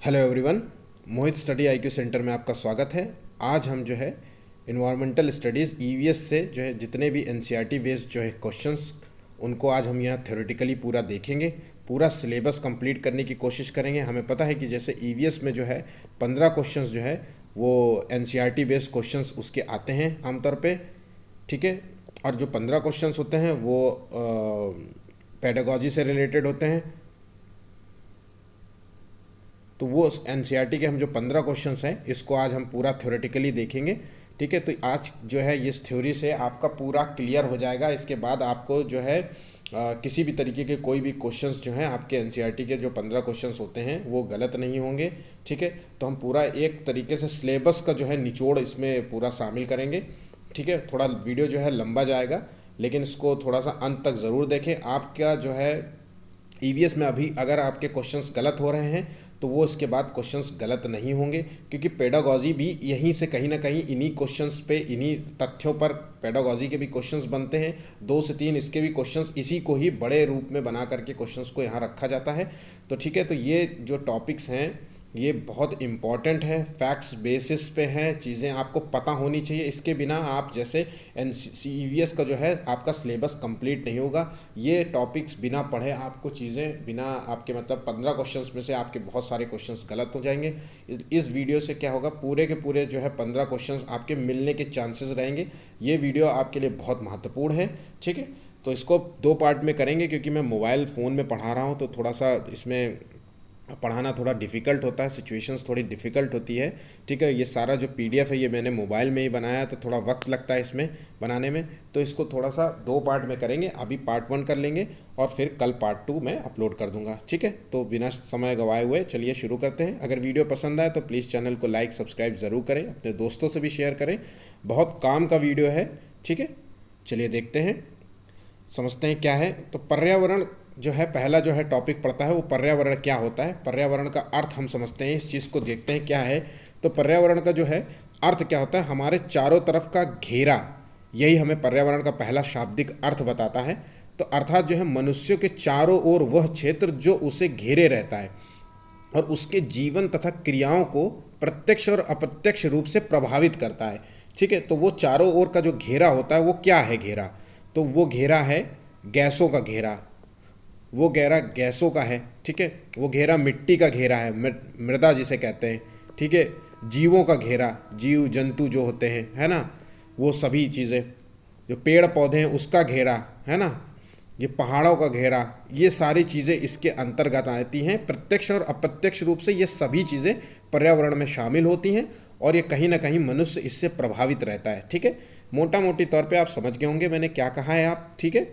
Hello everyone, मोहित study IQ centre में आपका स्वागत है। आज हम जो है इन्वायरमेंटल स्टडीज़ ईवीएस से जो है जितने भी एनसीईआरटी बेस्ड जो है क्वेश्चंस उनको आज हम यहाँ थ्योरेटिकली पूरा देखेंगे। पूरा सिलेबस कंप्लीट करने की कोशिश करेंगे। हमें पता है कि जैसे ईवीएस में जो है 15 क्वेश्चंस जो है वो एनसीईआरटी बेस्ड क्वेश्चंस उसके आते हैं आमतौर पे, ठीक है। और जो 15 क्वेश्चंस होते हैं वो पेडागॉजी से रिलेटेड होते हैं। तो वो एनसीईआरटी के हम जो 15 क्वेश्चंस हैं इसको आज हम पूरा थ्योरेटिकली देखेंगे, ठीक है। तो आज जो है इस थ्योरी से आपका पूरा क्लियर हो जाएगा। इसके बाद आपको जो है किसी भी तरीके के कोई भी क्वेश्चंस जो हैं आपके एनसीईआरटी के जो 15 क्वेश्चंस होते हैं वो गलत नहीं होंगे, ठीक है। तो हम पूरा एक तरीके से सिलेबस का जो है निचोड़ इसमें पूरा शामिल करेंगे, ठीक है। थोड़ा वीडियो जो है लंबा जाएगा लेकिन इसको थोड़ा सा अंत तक ज़रूर देखें। आपका जो है ईवीएस में अभी अगर आपके क्वेश्चंस गलत हो रहे हैं तो वो इसके बाद क्वेश्चंस गलत नहीं होंगे, क्योंकि पेडागॉजी भी यहीं से कहीं ना कहीं इन्हीं क्वेश्चंस पे, इन्हीं तथ्यों पर पेडागॉजी के भी क्वेश्चंस बनते हैं। 2 से 3 इसके भी क्वेश्चंस इसी को ही बड़े रूप में बना करके क्वेश्चंस को यहाँ रखा जाता है। तो ठीक है, तो ये जो टॉपिक्स हैं ये बहुत इम्पॉर्टेंट है, फैक्ट्स बेसिस पे हैं, चीज़ें आपको पता होनी चाहिए। इसके बिना आप जैसे ईवीएस का जो है आपका सिलेबस कंप्लीट नहीं होगा। ये टॉपिक्स बिना पढ़े आपको चीज़ें बिना आपके मतलब 15 क्वेश्चंस में से आपके बहुत सारे क्वेश्चंस गलत हो जाएंगे। इस वीडियो से क्या होगा, पूरे के पूरे जो है 15 क्वेश्चंस आपके मिलने के चांसेस रहेंगे। ये वीडियो आपके लिए बहुत महत्वपूर्ण है, ठीक है। तो इसको 2 पार्ट में करेंगे, क्योंकि मैं मोबाइल फ़ोन में पढ़ा रहा हूँ तो थोड़ा सा इसमें पढ़ाना थोड़ा डिफ़िकल्ट होता है, सिचुएशंस थोड़ी डिफ़िकल्ट होती है, ठीक है। ये सारा जो पीडीएफ है ये मैंने मोबाइल में ही बनाया तो थोड़ा वक्त लगता है इसमें बनाने में, तो इसको थोड़ा सा 2 पार्ट में करेंगे। अभी पार्ट 1 कर लेंगे और फिर कल पार्ट 2 मैं अपलोड कर दूंगा, ठीक है। तो बिना समय गंवाए हुए चलिए शुरू करते हैं। अगर वीडियो पसंद आए तो प्लीज़ चैनल को लाइक सब्सक्राइब ज़रूर करें, अपने दोस्तों से भी शेयर करें। बहुत काम का वीडियो है, ठीक है। चलिए देखते हैं, समझते हैं क्या है। तो पर्यावरण जो है पहला जो है टॉपिक पढ़ता है वो पर्यावरण क्या होता है, पर्यावरण का अर्थ हम समझते हैं, इस चीज़ को देखते हैं क्या है। तो पर्यावरण का जो है अर्थ क्या होता है, हमारे चारों तरफ का घेरा, यही हमें पर्यावरण का पहला शाब्दिक अर्थ बताता है। तो अर्थात जो है मनुष्य के चारों ओर वह क्षेत्र जो उसे घेरे रहता है और उसके जीवन तथा क्रियाओं को प्रत्यक्ष और अप्रत्यक्ष रूप से प्रभावित करता है, ठीक है। तो वो चारों ओर का जो घेरा होता है वो क्या है घेरा, तो वो घेरा है गैसों का घेरा, वो घेरा गैसों का है, ठीक है। वो घेरा मिट्टी का घेरा है, मृदा जिसे कहते हैं, ठीक है। जीवों का घेरा, जीव जंतु जो होते हैं, है ना, वो सभी चीज़ें, जो पेड़ पौधे हैं उसका घेरा, है ना, ये पहाड़ों का घेरा, ये सारी चीज़ें इसके अंतर्गत आती हैं। प्रत्यक्ष और अप्रत्यक्ष रूप से ये सभी चीज़ें पर्यावरण में शामिल होती हैं और ये कहीं ना कहीं मनुष्य इससे प्रभावित रहता है, ठीक है। मोटा मोटी तौर पे आप समझ गए होंगे मैंने क्या कहा है आप, ठीक है।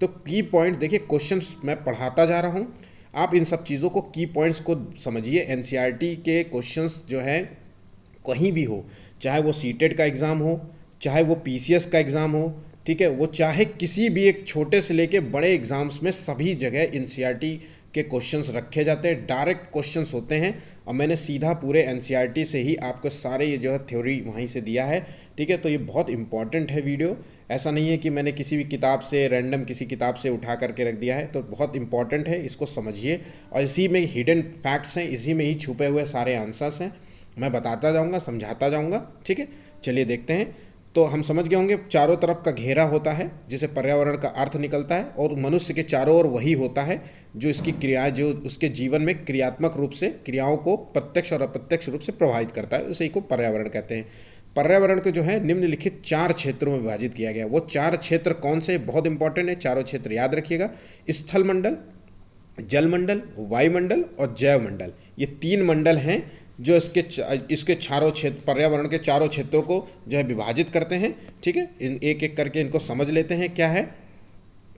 तो की पॉइंट देखिए, क्वेश्चंस मैं पढ़ाता जा रहा हूँ, आप इन सब चीज़ों को की पॉइंट्स को समझिए। एनसीईआरटी के क्वेश्चंस जो है कहीं भी हो, चाहे वो सीटेट का एग्ज़ाम हो, चाहे वो पीसीएस का एग्ज़ाम हो, ठीक है, वो चाहे किसी भी एक छोटे से लेके बड़े एग्ज़ाम्स में सभी जगह एनसीईआरटी के क्वेश्चंस रखे जाते हैं, डायरेक्ट क्वेश्चंस होते हैं। और मैंने सीधा पूरे एनसीईआरटी से ही आपको सारे ये जो है थ्योरी वहीं से दिया है, ठीक है। तो ये बहुत इंपॉर्टेंट है वीडियो, ऐसा नहीं है कि मैंने किसी भी किताब से रैंडम किसी किताब से उठा करके रख दिया है। तो बहुत इंपॉर्टेंट है, इसको समझिए। और इसी में हिडन फैक्ट्स हैं, इसी में ही छुपे हुए सारे आंसर्स हैं, मैं बताता जाऊँगा, समझाता जाऊँगा, ठीक है। चलिए देखते हैं। तो हम समझ गए होंगे चारों तरफ का घेरा होता है जिसे पर्यावरण का अर्थ निकलता है, और मनुष्य के चारों ओर वही होता है जो इसकी क्रिया, जो उसके जीवन में क्रियात्मक रूप से क्रियाओं को प्रत्यक्ष और अप्रत्यक्ष रूप से प्रभावित करता है, उसी को पर्यावरण कहते हैं। पर्यावरण को जो है निम्नलिखित 4 क्षेत्रों में विभाजित किया गया। वो 4 क्षेत्र कौन से, बहुत इंपॉर्टेंट है, चारों क्षेत्र याद रखिएगा। स्थल मंडल, जलमंडल, वायुमंडल और जैवमंडल, ये 3 मंडल हैं जो इसके चारों क्षेत्र, पर्यावरण के चारों क्षेत्रों को जो है विभाजित करते हैं, ठीक है। एक एक करके इनको समझ लेते हैं क्या है।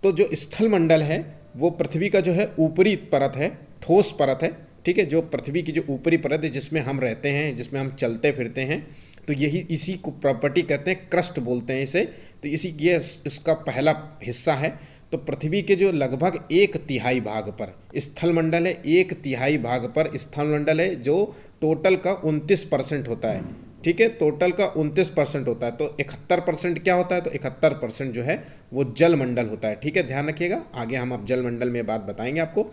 तो जो स्थल मंडल है वो पृथ्वी का जो है ऊपरी परत है, ठोस परत है, ठीक है। जो पृथ्वी की जो ऊपरी परत है जिसमें हम रहते हैं, जिसमें हम चलते फिरते हैं, तो यही इसी को प्रॉपर्टी कहते हैं, क्रस्ट बोलते हैं इसे। तो ये इसका पहला हिस्सा है। तो पृथ्वी के जो लगभग 1/3 भाग पर स्थल मंडल है, 1/3 भाग पर स्थल मंडल है, जो टोटल का 29% होता है, ठीक है। टोटल का 29% होता है। तो 71% क्या होता है, तो 71% जो है वो जल मंडल होता है, ठीक है। ध्यान रखिएगा, आगे हम अब जल मंडल में बात बताएंगे आपको।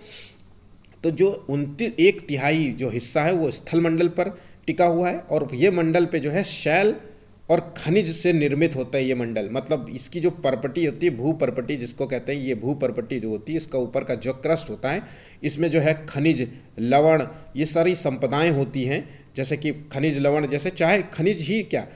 तो जो 1/3 जो हिस्सा है वो स्थल मंडल पर टिका हुआ है, और ये मंडल पे जो है शैल और खनिज से निर्मित होता है ये मंडल। मतलब इसकी जो परपटी होती है, भू परपटी जिसको कहते हैं, ये भू परपटी जो होती है, इसका ऊपर का जो क्रस्ट होता है, इसमें जो है खनिज, लवण, ये सारी संपदाएं होती हैं। जैसे कि खनिज लवण, जैसे चाहे खनिज ही क्या,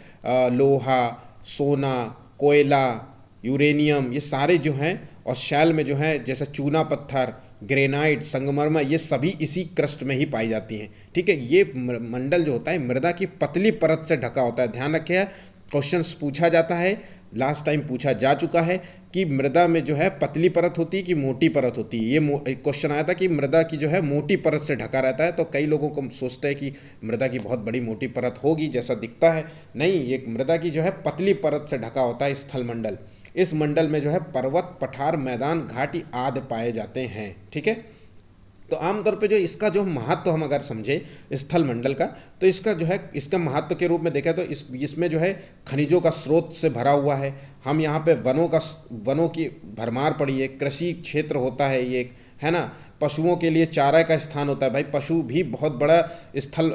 लोहा, सोना, कोयला, यूरेनियम, ये सारे जो हैं, और शैल में जो है जैसे चूना पत्थर, ग्रेनाइट, संगमरमर, ये सभी इसी क्रस्ट में ही पाई जाती हैं। ठीक है, ये मंडल जो होता है मृदा की पतली परत से ढका होता है। ध्यान रखिए, क्वेश्चंस पूछा जाता है, लास्ट टाइम पूछा जा चुका है कि मृदा में जो है पतली परत होती है कि मोटी परत होती है। ये क्वेश्चन आया था कि मृदा की जो है मोटी परत से ढका रहता है, तो कई लोगों को सोचते हैं कि मृदा की बहुत बड़ी मोटी परत होगी जैसा दिखता है, नहीं, ये मृदा की जो है पतली परत से ढका होता है स्थल मंडल। इस मंडल में जो है पर्वत, पठार, मैदान, घाटी आदि पाए जाते हैं। ठीक है, तो आमतौर पे जो इसका जो महत्व हम अगर समझे स्थल मंडल का, तो इसका जो है, इसका महत्व के रूप में देखा तो इसमें जो है खनिजों का स्रोत से भरा हुआ है। हम यहाँ पे वनों की भरमार पड़ी है, कृषि क्षेत्र होता है ये, है ना, पशुओं के लिए चारा का स्थान होता है। भाई पशु भी बहुत बड़ा स्थल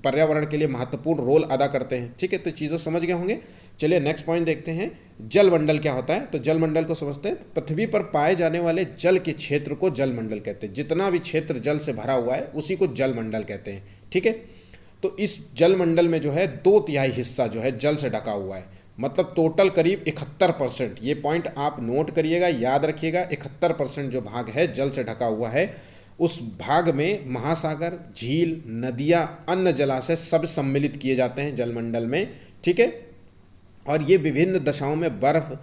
पर्यावरण के लिए महत्वपूर्ण रोल अदा करते हैं। ठीक है, तो चीज़ों समझ गए होंगे। चलिए नेक्स्ट पॉइंट देखते हैं, जल मंडल क्या होता है। तो जल मंडल को समझते हैं, पृथ्वी पर पाए जाने वाले जल के क्षेत्र को जल मंडल कहते हैं। जितना भी क्षेत्र जल से भरा हुआ है उसी को जल मंडल कहते हैं। ठीक है, तो इस जल मंडल में जो है 2/3 हिस्सा जो है जल से ढका हुआ है। मतलब टोटल करीब 71%, ये पॉइंट आप नोट करिएगा, याद रखिएगा, 71% जो भाग है जल से ढका हुआ है। उस भाग में महासागर, झील, नदियाँ, अन्य जलाशय सब सम्मिलित किए जाते हैं जलमंडल में। ठीक है, और ये विभिन्न दशाओं में बर्फ,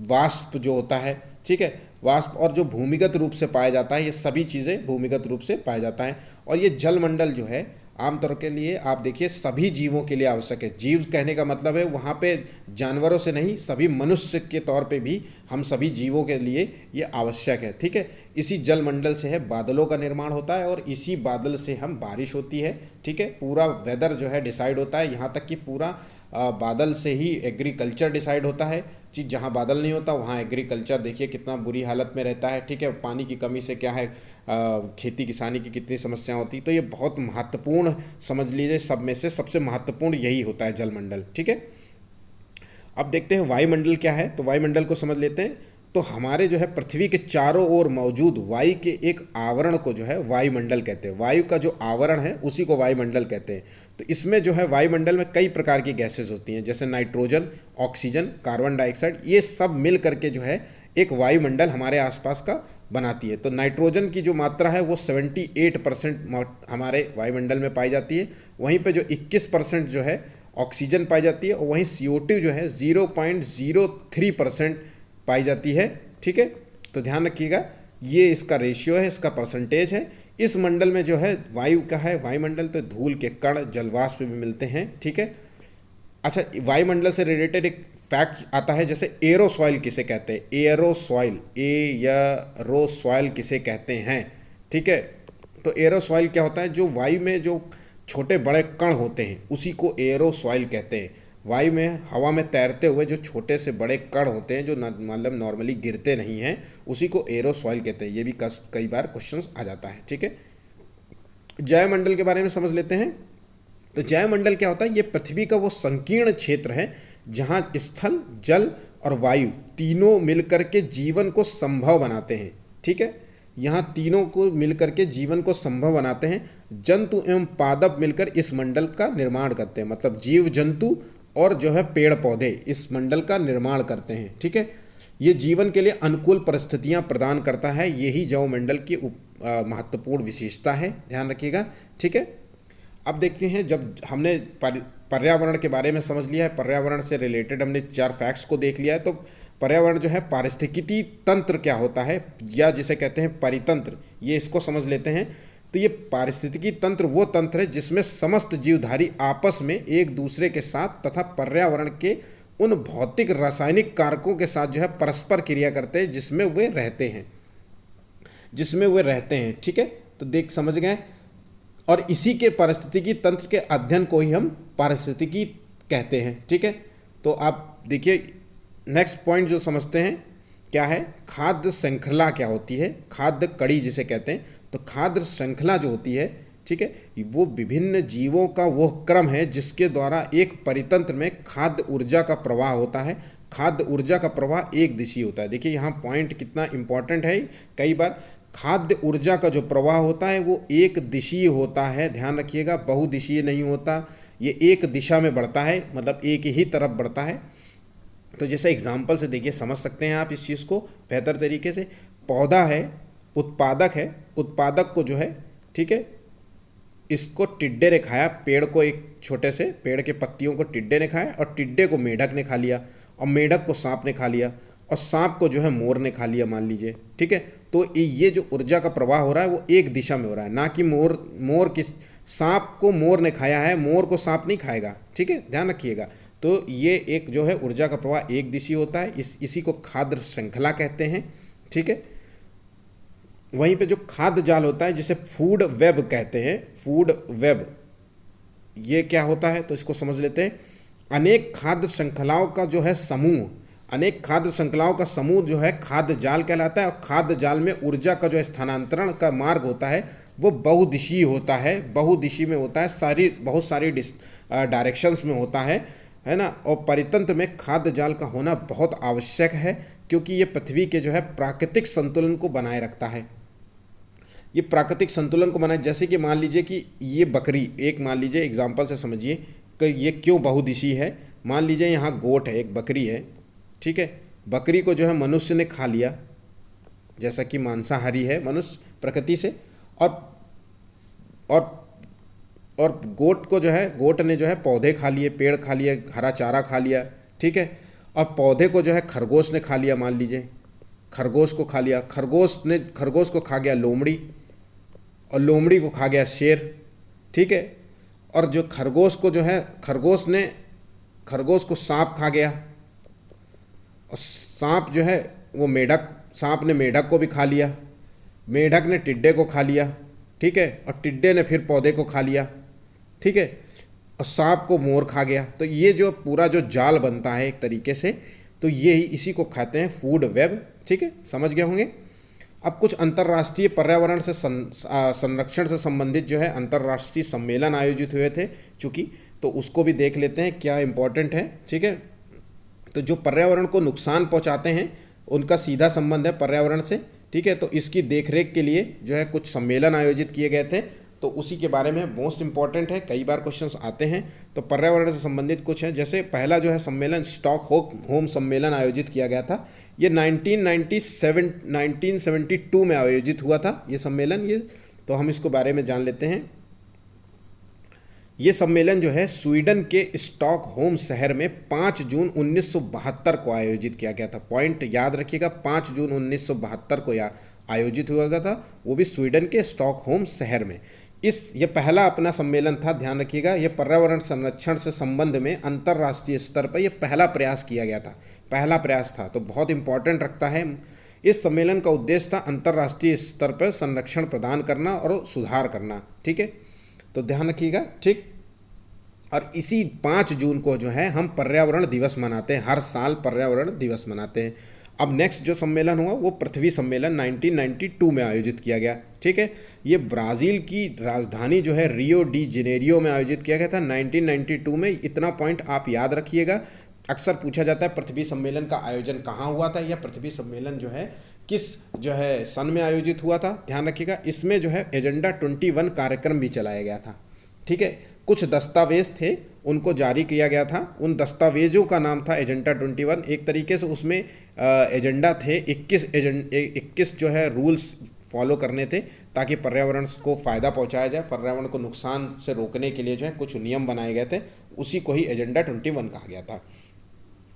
वाष्प जो होता है, ठीक है, वाष्प, और जो भूमिगत रूप से पाया जाता है, ये सभी चीज़ें भूमिगत रूप से पाया जाता है। और ये जलमंडल जो है आमतौर के लिए आप देखिए सभी जीवों के लिए आवश्यक है। जीव कहने का मतलब है वहाँ पे जानवरों से नहीं, सभी मनुष्य के तौर पे भी हम सभी जीवों के लिए ये आवश्यक है। ठीक है, इसी जलमंडल से है बादलों का निर्माण होता है, और इसी बादल से हम बारिश होती है। ठीक है, पूरा वेदर जो है डिसाइड होता है, यहाँ तक कि पूरा बादल से ही एग्रीकल्चर डिसाइड होता है। चीज़ जहाँ बादल नहीं होता वहाँ एग्रीकल्चर देखिए कितना बुरी हालत में रहता है। ठीक है, पानी की कमी से क्या है, खेती किसानी की कितनी समस्या होती। तो ये बहुत महत्वपूर्ण, समझ लीजिए सब में से सबसे महत्वपूर्ण यही होता है जलमंडल। ठीक है, अब देखते हैं वायुमंडल क्या है। तो वायुमंडल को समझ लेते हैं। तो हमारे जो है पृथ्वी के चारों ओर मौजूद वायु के एक आवरण को जो है वायुमंडल कहते हैं। वायु का जो आवरण है उसी को वायुमंडल कहते हैं। तो इसमें जो है वायुमंडल में कई प्रकार की गैसेज होती हैं, जैसे नाइट्रोजन, ऑक्सीजन, कार्बन डाइऑक्साइड, ये सब मिल करके जो है एक वायुमंडल हमारे आसपास का बनाती है। तो नाइट्रोजन की जो मात्रा है वो 78% हमारे वायुमंडल में पाई जाती है। वहीं पे जो 21% जो है ऑक्सीजन पाई जाती है, और वहीं CO2 जो है 0.03% पाई जाती है। ठीक है, तो ध्यान रखिएगा, ये इसका रेशियो है, इसका परसेंटेज है। इस मंडल में जो है वायु का है वायुमंडल, तो धूल के कण, जलवाष्प भी मिलते हैं। ठीक है, अच्छा, वायुमंडल से रिलेटेड एक फैक्ट आता है, जैसे एरोसॉइल किसे कहते हैं, एरोसॉइल, एरोसॉइल किसे कहते हैं। ठीक है, तो एरोसॉइल क्या होता है, जो वायु में जो छोटे बड़े कण होते हैं उसी को एरोसॉइल कहते हैं। वायु में, हवा में तैरते हुए जो छोटे से बड़े कण होते हैं जो मतलब नॉर्मली गिरते नहीं हैं, उसी को एरोसॉइल कहते हैं। ये भी कई बार क्वेश्चंस आ जाता है। ठीक है, जयमंडल के बारे में समझ लेते हैं। तो जयमंडल क्या होता है, ये पृथ्वी का वो संकीर्ण क्षेत्र है जहाँ स्थल, जल और वायु तीनों मिलकर के जीवन को संभव बनाते हैं। ठीक है, यहाँ तीनों को मिलकर के जीवन को संभव बनाते हैं। जंतु एवं पादप मिलकर इस मंडल का निर्माण करते हैं। मतलब जीव जंतु और जो है पेड़ पौधे इस मंडल का निर्माण करते हैं। ठीक है, ये जीवन के लिए अनुकूल परिस्थितियाँ प्रदान करता है। यही जैवमंडल की महत्वपूर्ण विशेषता है, ध्यान रखिएगा। ठीक है, अब देखते हैं, जब हमने पर्यावरण के बारे में समझ लिया है, पर्यावरण से रिलेटेड हमने 4 फैक्ट्स को देख लिया है, तो पर्यावरण जो है पारिस्थितिकी तंत्र क्या होता है, या जिसे कहते हैं परितंत्र, ये इसको समझ लेते हैं। तो ये पारिस्थितिकी तंत्र वो तंत्र है जिसमें समस्त जीवधारी आपस में एक दूसरे के साथ तथा पर्यावरण के उन भौतिक रासायनिक कारकों के साथ जो है परस्पर क्रिया करते हैं जिसमें वे रहते हैं। ठीक है, तो देख समझ गए, और इसी के पारिस्थितिकी तंत्र के अध्ययन को ही हम पारिस्थितिकी कहते हैं। ठीक है, तो आप देखिए नेक्स्ट पॉइंट जो समझते हैं क्या है, खाद्य श्रृंखला क्या होती है, खाद्य कड़ी जिसे कहते हैं। तो खाद्य श्रृंखला जो होती है, ठीक है, वो विभिन्न जीवों का वो क्रम है जिसके द्वारा एक परितंत्र में खाद्य ऊर्जा का प्रवाह होता है। खाद्य ऊर्जा का प्रवाह एक दिशीय होता है। देखिए यहाँ पॉइंट कितना इंपॉर्टेंट है। कई बार खाद्य ऊर्जा का जो प्रवाह होता है वो एक दिशीय होता है, ध्यान रखिएगा, बहुदिशीय नहीं होता। ये एक दिशा में बढ़ता है, मतलब एक ही तरफ बढ़ता है। तो जैसे एग्जाम्पल से देखिए समझ सकते हैं आप इस चीज़ को बेहतर तरीके से। पौधा है, उत्पादक है, उत्पादक को जो है, ठीक है, इसको टिड्डे ने खाया, पेड़ को, एक छोटे से पेड़ के पत्तियों को टिड्डे ने खाया, और टिड्डे को मेढक ने खा लिया, और मेढक को सांप ने खा लिया, और सांप को जो है मोर ने खा लिया, मान लीजिए, ठीक है। तो ये जो ऊर्जा का प्रवाह हो रहा है वो एक दिशा में हो रहा है, ना कि मोर किस सांप को मोर ने खाया है, मोर को सांप नहीं खाएगा, ठीक है, ध्यान रखिएगा। तो ये एक जो है ऊर्जा का प्रवाह एक दिशी होता है, इसी को खाद्य श्रृंखला कहते हैं, ठीक है। वहीं पे जो खाद्य जाल होता है जिसे फूड वेब कहते हैं, फूड वेब, ये क्या होता है तो इसको समझ लेते हैं। अनेक खाद्य श्रृंखलाओं का जो है समूह, अनेक खाद्य श्रृंखलाओं का समूह जो है खाद्य जाल कहलाता है। और खाद्य जाल में ऊर्जा का जो स्थानांतरण का मार्ग होता है वो बहुदिशीय होता है, बहुदिशी में होता है, बहुत सारी डायरेक्शंस में होता है ना। और परितंत्र में खाद्य जाल का होना बहुत आवश्यक है, क्योंकि ये पृथ्वी के जो है प्राकृतिक संतुलन को बनाए रखता है। ये प्राकृतिक संतुलन को बनाए, जैसे कि मान लीजिए कि ये बकरी, एक मान लीजिए एग्जाम्पल से समझिए कि ये क्यों बहुदिशी है। मान लीजिए यहाँ गोट है, एक बकरी है, ठीक है, बकरी को जो है मनुष्य ने खा लिया, जैसा कि मांसाहारी है मनुष्य प्रकृति से, और गोट को जो है, गोट ने जो है पौधे खा लिए, पेड़ खा लिए, हरा चारा खा लिया, ठीक है, और पौधे को जो है खरगोश ने खा लिया, मान लीजिए खरगोश को खा लिया, खरगोश को खा गया लोमड़ी, और लोमड़ी को खा गया शेर, ठीक है। और जो खरगोश को जो है, खरगोश को सांप खा गया, और सांप जो है वो सांप ने मेढक को भी खा लिया, मेढक ने टिड्डे को खा लिया, ठीक है, और टिड्डे ने फिर पौधे को खा लिया, ठीक है, और सांप को मोर खा गया। तो ये जो पूरा जो जाल बनता है एक तरीके से, तो ये ही इसी को खाते हैं फूड वेब, ठीक है, समझ गए होंगे। अब कुछ अंतर्राष्ट्रीय पर्यावरण से संरक्षण से संबंधित जो है अंतर्राष्ट्रीय सम्मेलन आयोजित हुए थे चूँकि, तो उसको भी देख लेते हैं क्या इम्पोर्टेंट है, ठीक है। तो जो पर्यावरण को नुकसान पहुंचाते हैं उनका सीधा संबंध है पर्यावरण से, ठीक है। तो इसकी देखरेख के लिए जो है कुछ सम्मेलन आयोजित किए गए थे, तो उसी के बारे में मोस्ट इम्पॉर्टेंट है, कई बार क्वेश्चंस आते हैं। तो पर्यावरण से संबंधित कुछ है, जैसे पहला जो है सम्मेलन स्टॉकहोम सम्मेलन आयोजित किया गया था। ये 1972 में आयोजित हुआ था ये सम्मेलन, ये तो हम इसको बारे में जान लेते हैं। ये सम्मेलन जो है स्वीडन के स्टॉकहोम शहर में 5 जून 1972 को आयोजित किया गया था। पॉइंट याद रखिएगा, 5 जून 1972 को आयोजित हुआ गया था, वो भी स्वीडन के स्टॉकहोम शहर में। ये पहला अपना सम्मेलन था, ध्यान रखिएगा। ये पर्यावरण संरक्षण से संबंध में अंतर्राष्ट्रीय स्तर पर ये पहला प्रयास किया गया था, पहला प्रयास था, तो बहुत इंपॉर्टेंट रखता है। इस सम्मेलन का उद्देश्य था अंतर्राष्ट्रीय स्तर पर संरक्षण प्रदान करना और सुधार करना, ठीक है, तो ध्यान रखिएगा, ठीक। और इसी 5 जून को जो है हम पर्यावरण दिवस मनाते हैं, हर साल पर्यावरण दिवस मनाते हैं। अब नेक्स्ट जो सम्मेलन हुआ वो पृथ्वी सम्मेलन 1992 में आयोजित किया गया, ठीक है। ये ब्राज़ील की राजधानी जो है रियो डी जेनेरियो में आयोजित किया गया था 1992 में। इतना पॉइंट आप याद रखिएगा, अक्सर पूछा जाता है पृथ्वी सम्मेलन का आयोजन कहाँ हुआ था, या पृथ्वी सम्मेलन जो है किस जो है सन में आयोजित हुआ था, ध्यान रखिएगा। इसमें जो है एजेंडा 21 कार्यक्रम भी चलाया गया था, ठीक है। कुछ दस्तावेज थे उनको जारी किया गया था, उन दस्तावेजों का नाम था एजेंडा 21। एक तरीके से उसमें एजेंडा थे 21 जो है रूल्स फॉलो करने थे, ताकि पर्यावरण को फ़ायदा पहुंचाया जाए, पर्यावरण को नुकसान से रोकने के लिए जो है कुछ नियम बनाए गए थे, उसी को ही एजेंडा 21 कहा गया था।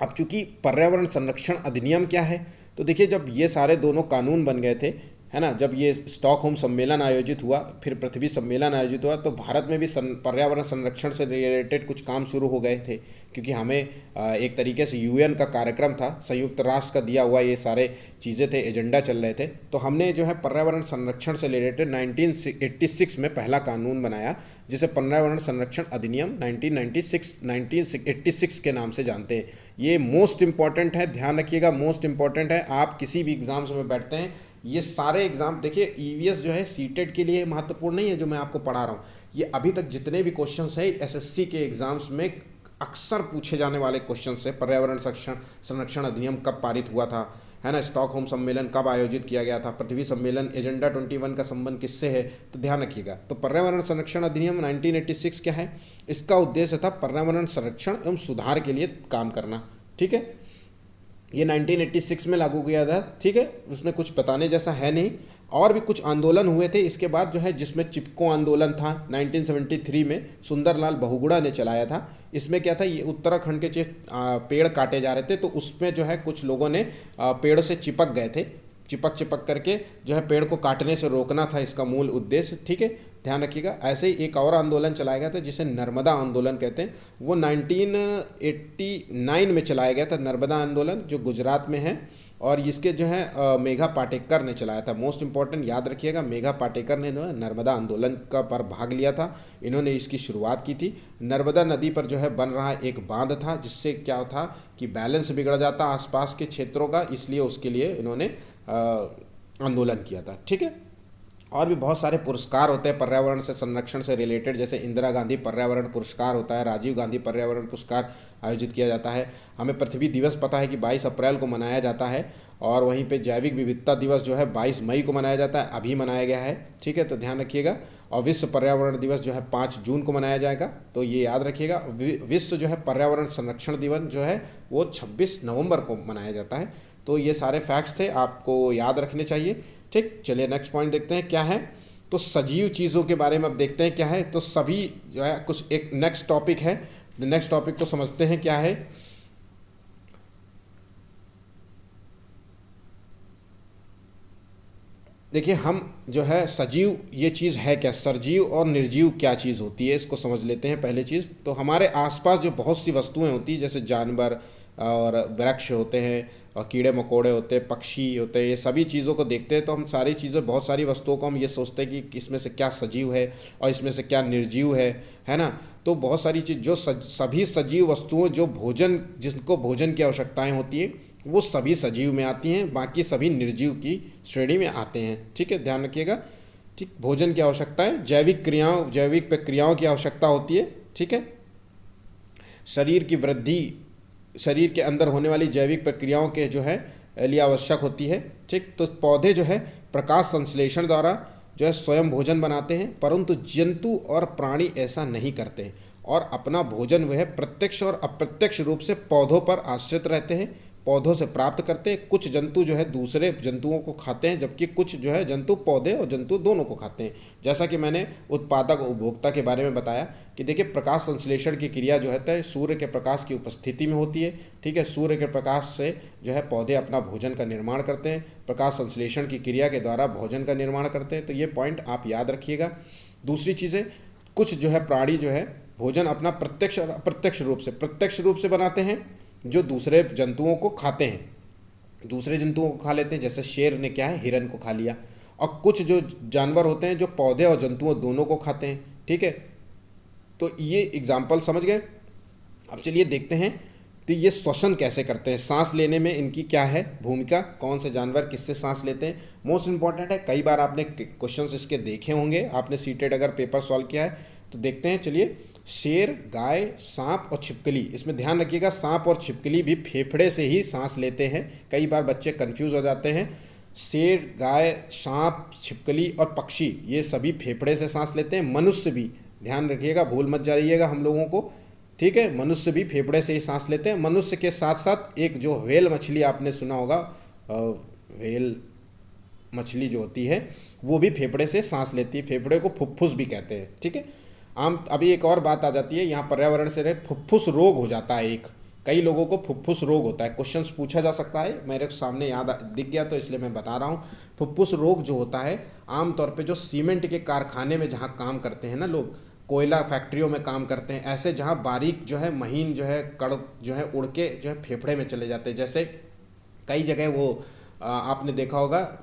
अब चूँकि पर्यावरण संरक्षण अधिनियम क्या है, तो देखिए जब ये सारे दोनों कानून बन गए थे, है ना, जब ये स्टॉकहोम सम्मेलन आयोजित हुआ, फिर पृथ्वी सम्मेलन आयोजित हुआ, तो भारत में भी पर्यावरण संरक्षण से रिलेटेड कुछ काम शुरू हो गए थे, क्योंकि हमें एक तरीके से यूएन का कार्यक्रम था, संयुक्त राष्ट्र का दिया हुआ ये सारे चीज़ें थे, एजेंडा चल रहे थे। तो हमने जो है पर्यावरण संरक्षण से रिलेटेड 1986 में पहला कानून बनाया, जिसे पर्यावरण संरक्षण अधिनियम 1986 के नाम से जानते हैं। ये मोस्ट इम्पॉर्टेंट है, ध्यान रखिएगा, मोस्ट इम्पॉर्टेंट है। आप किसी भी एग्जाम्स में बैठते हैं, ये सारे एग्जाम देखिए, ईवीएस जो है सीटेट के लिए महत्वपूर्ण नहीं है जो मैं आपको पढ़ा रहा हूँ, ये अभी तक जितने भी क्वेश्चंस हैं एसएससी के एग्जाम्स में अक्सर पूछे जाने वाले क्वेश्चन है। पर्यावरण संरक्षण अधिनियम कब पारित हुआ था, है ना, स्टॉकहोम सम्मेलन कब आयोजित किया गया था, पृथ्वी सम्मेलन, एजेंडा 21 का संबंध किससे है, तो ध्यान रखिएगा। तो पर्यावरण संरक्षण अधिनियम 1986 क्या है, इसका उद्देश्य था पर्यावरण संरक्षण एवं सुधार के लिए काम करना, ठीक है। ये 1986 में लागू किया था, ठीक है, उसमें कुछ बताने जैसा है नहीं। और भी कुछ आंदोलन हुए थे इसके बाद जो है, जिसमें चिपको आंदोलन था 1973 में, सुंदरलाल बहुगुणा ने चलाया था। इसमें क्या था, ये उत्तराखंड के पेड़ काटे जा रहे थे, तो उसमें जो है कुछ लोगों ने पेड़ों से चिपक गए थे, चिपक करके जो है पेड़ को काटने से रोकना था इसका मूल उद्देश्य, ठीक है, ध्यान रखिएगा। ऐसे ही एक और आंदोलन चलाया गया था जिसे नर्मदा आंदोलन कहते हैं, वो 1989 में चलाया गया था, नर्मदा आंदोलन, जो गुजरात में है। और इसके जो है मेघा पाटेकर ने चलाया था। मोस्ट इंपॉर्टेंट याद रखिएगा, मेघा पाटेकर ने जो है नर्मदा आंदोलन का पर भाग लिया था, इन्होंने इसकी शुरुआत की थी। नर्मदा नदी पर जो है बन रहा एक बांध था, जिससे क्या था कि बैलेंस बिगड़ जाता आसपास के क्षेत्रों का, इसलिए उसके लिए इन्होंने आंदोलन किया था, ठीक है। और भी बहुत सारे पुरस्कार होते हैं पर्यावरण से संरक्षण से रिलेटेड, जैसे इंदिरा गांधी पर्यावरण पुरस्कार होता है, राजीव गांधी पर्यावरण पुरस्कार आयोजित किया जाता है। हमें पृथ्वी दिवस पता है कि 22 अप्रैल को मनाया जाता है, और वहीं पे जैविक विविधता दिवस जो है 22 मई को मनाया जाता है, अभी मनाया गया है, ठीक है, तो ध्यान रखिएगा। और विश्व पर्यावरण दिवस जो है 5 जून को मनाया जाएगा, तो ये याद रखिएगा। विश्व जो है पर्यावरण संरक्षण दिवस जो है वो 26 नवंबर को मनाया जाता है। तो ये सारे फैक्ट्स थे, आपको याद रखने चाहिए, ठीक। चलिए नेक्स्ट पॉइंट देखते हैं क्या है। तो सजीव चीज़ों के बारे में अब देखते हैं क्या है। तो सभी जो है कुछ एक नेक्स्ट टॉपिक है, नेक्स्ट टॉपिक को समझते हैं क्या है। देखिए, हम जो है सजीव ये चीज़ है क्या, सजीव और निर्जीव क्या चीज़ होती है, इसको समझ लेते हैं पहले चीज़। तो हमारे आसपास जो बहुत सी वस्तुएं होती हैं, जैसे जानवर और वृक्ष होते हैं, और कीड़े मकोड़े होते हैं, पक्षी होते हैं, ये सभी चीज़ों को देखते हैं तो हम सारी चीज़ें, बहुत सारी वस्तुओं को हम ये सोचते हैं कि इसमें से क्या सजीव है और इसमें से क्या निर्जीव है ना। तो बहुत सारी चीज़ जो सभी सजीव वस्तुओं जो भोजन, जिनको भोजन की आवश्यकताएं होती हैं, वो सभी सजीव में आती हैं, बाकी सभी निर्जीव की श्रेणी में आते हैं, ठीक है, ध्यान रखिएगा, ठीक। भोजन की आवश्यकताएं, जैविक प्रक्रियाओं की आवश्यकता होती है, ठीक है। शरीर की वृद्धि, शरीर के अंदर होने वाली जैविक प्रक्रियाओं के जो है लिए आवश्यक होती है, ठीक। तो पौधे जो है प्रकाश संश्लेषण द्वारा जो है स्वयं भोजन बनाते हैं, परंतु जंतु और प्राणी ऐसा नहीं करते हैं, और अपना भोजन वह प्रत्यक्ष और अप्रत्यक्ष रूप से पौधों पर आश्रित रहते हैं, पौधों से प्राप्त करते हैं। कुछ जंतु जो है दूसरे जंतुओं को खाते हैं, जबकि कुछ जो है जंतु पौधे और जंतु दोनों को खाते हैं। जैसा कि मैंने उत्पादक उपभोक्ता के बारे में बताया कि देखिए, प्रकाश संश्लेषण की क्रिया जो है सूर्य के प्रकाश की उपस्थिति में होती है, ठीक है। सूर्य के प्रकाश से जो है पौधे अपना भोजन का निर्माण करते हैं, प्रकाश संश्लेषण की क्रिया के द्वारा भोजन का निर्माण करते हैं। तो ये पॉइंट आप याद रखिएगा। दूसरी चीज़ें, कुछ जो है प्राणी जो है भोजन अपना प्रत्यक्ष और अप्रत्यक्ष रूप से बनाते हैं, जो दूसरे जंतुओं को खाते हैं, दूसरे जंतुओं को खा लेते हैं, जैसे शेर ने क्या है, हिरन को खा लिया। और कुछ जो जानवर होते हैं जो पौधे और जंतुओं दोनों को खाते हैं, ठीक है। तो ये एग्जाम्पल समझ गए। अब चलिए देखते हैं, तो ये श्वसन कैसे करते हैं, सांस लेने में इनकी क्या है भूमिका, कौन से जानवर किससे सांस लेते हैं, मोस्ट इंपॉर्टेंट है। कई बार आपने क्वेश्चंस इसके देखे होंगे, आपने सीटेड अगर पेपर सॉल्व किया है तो देखते हैं। चलिए, शेर, गाय, सांप और छिपकली, इसमें ध्यान रखिएगा, सांप और छिपकली भी फेफड़े से ही सांस लेते हैं। कई बार बच्चे कंफ्यूज हो जाते हैं। शेर, गाय, सांप, छिपकली और पक्षी ये सभी फेफड़े से सांस लेते हैं। मनुष्य भी, ध्यान रखिएगा, भूल मत जाइएगा हम लोगों को, ठीक है, मनुष्य भी फेफड़े से ही सांस लेते हैं। मनुष्य के साथ साथ एक जो व्हेल मछली आपने सुना होगा, व्हेल मछली जो होती है वो भी फेफड़े से सांस लेती है, फेफड़े को फुफ्फुस भी कहते हैं, ठीक है। अभी एक और बात आ जाती है यहाँ पर्यावरण से, फुफ्फुस रोग हो जाता है एक, कई लोगों को फुफ्फुस रोग होता है, क्वेश्चंस पूछा जा सकता है, मेरे सामने याद दिख गया तो इसलिए मैं बता रहा हूँ। फुफ्फुस रोग जो होता है आमतौर पे जो सीमेंट के कारखाने में जहाँ काम करते हैं ना लोग, कोयला फैक्ट्रियों में काम करते हैं, ऐसे जहाँ बारीक जो है महीन जो है कड़ जो है उड़ के जो है फेफड़े में चले जाते हैं। जैसे कई जगह वो आपने देखा होगा,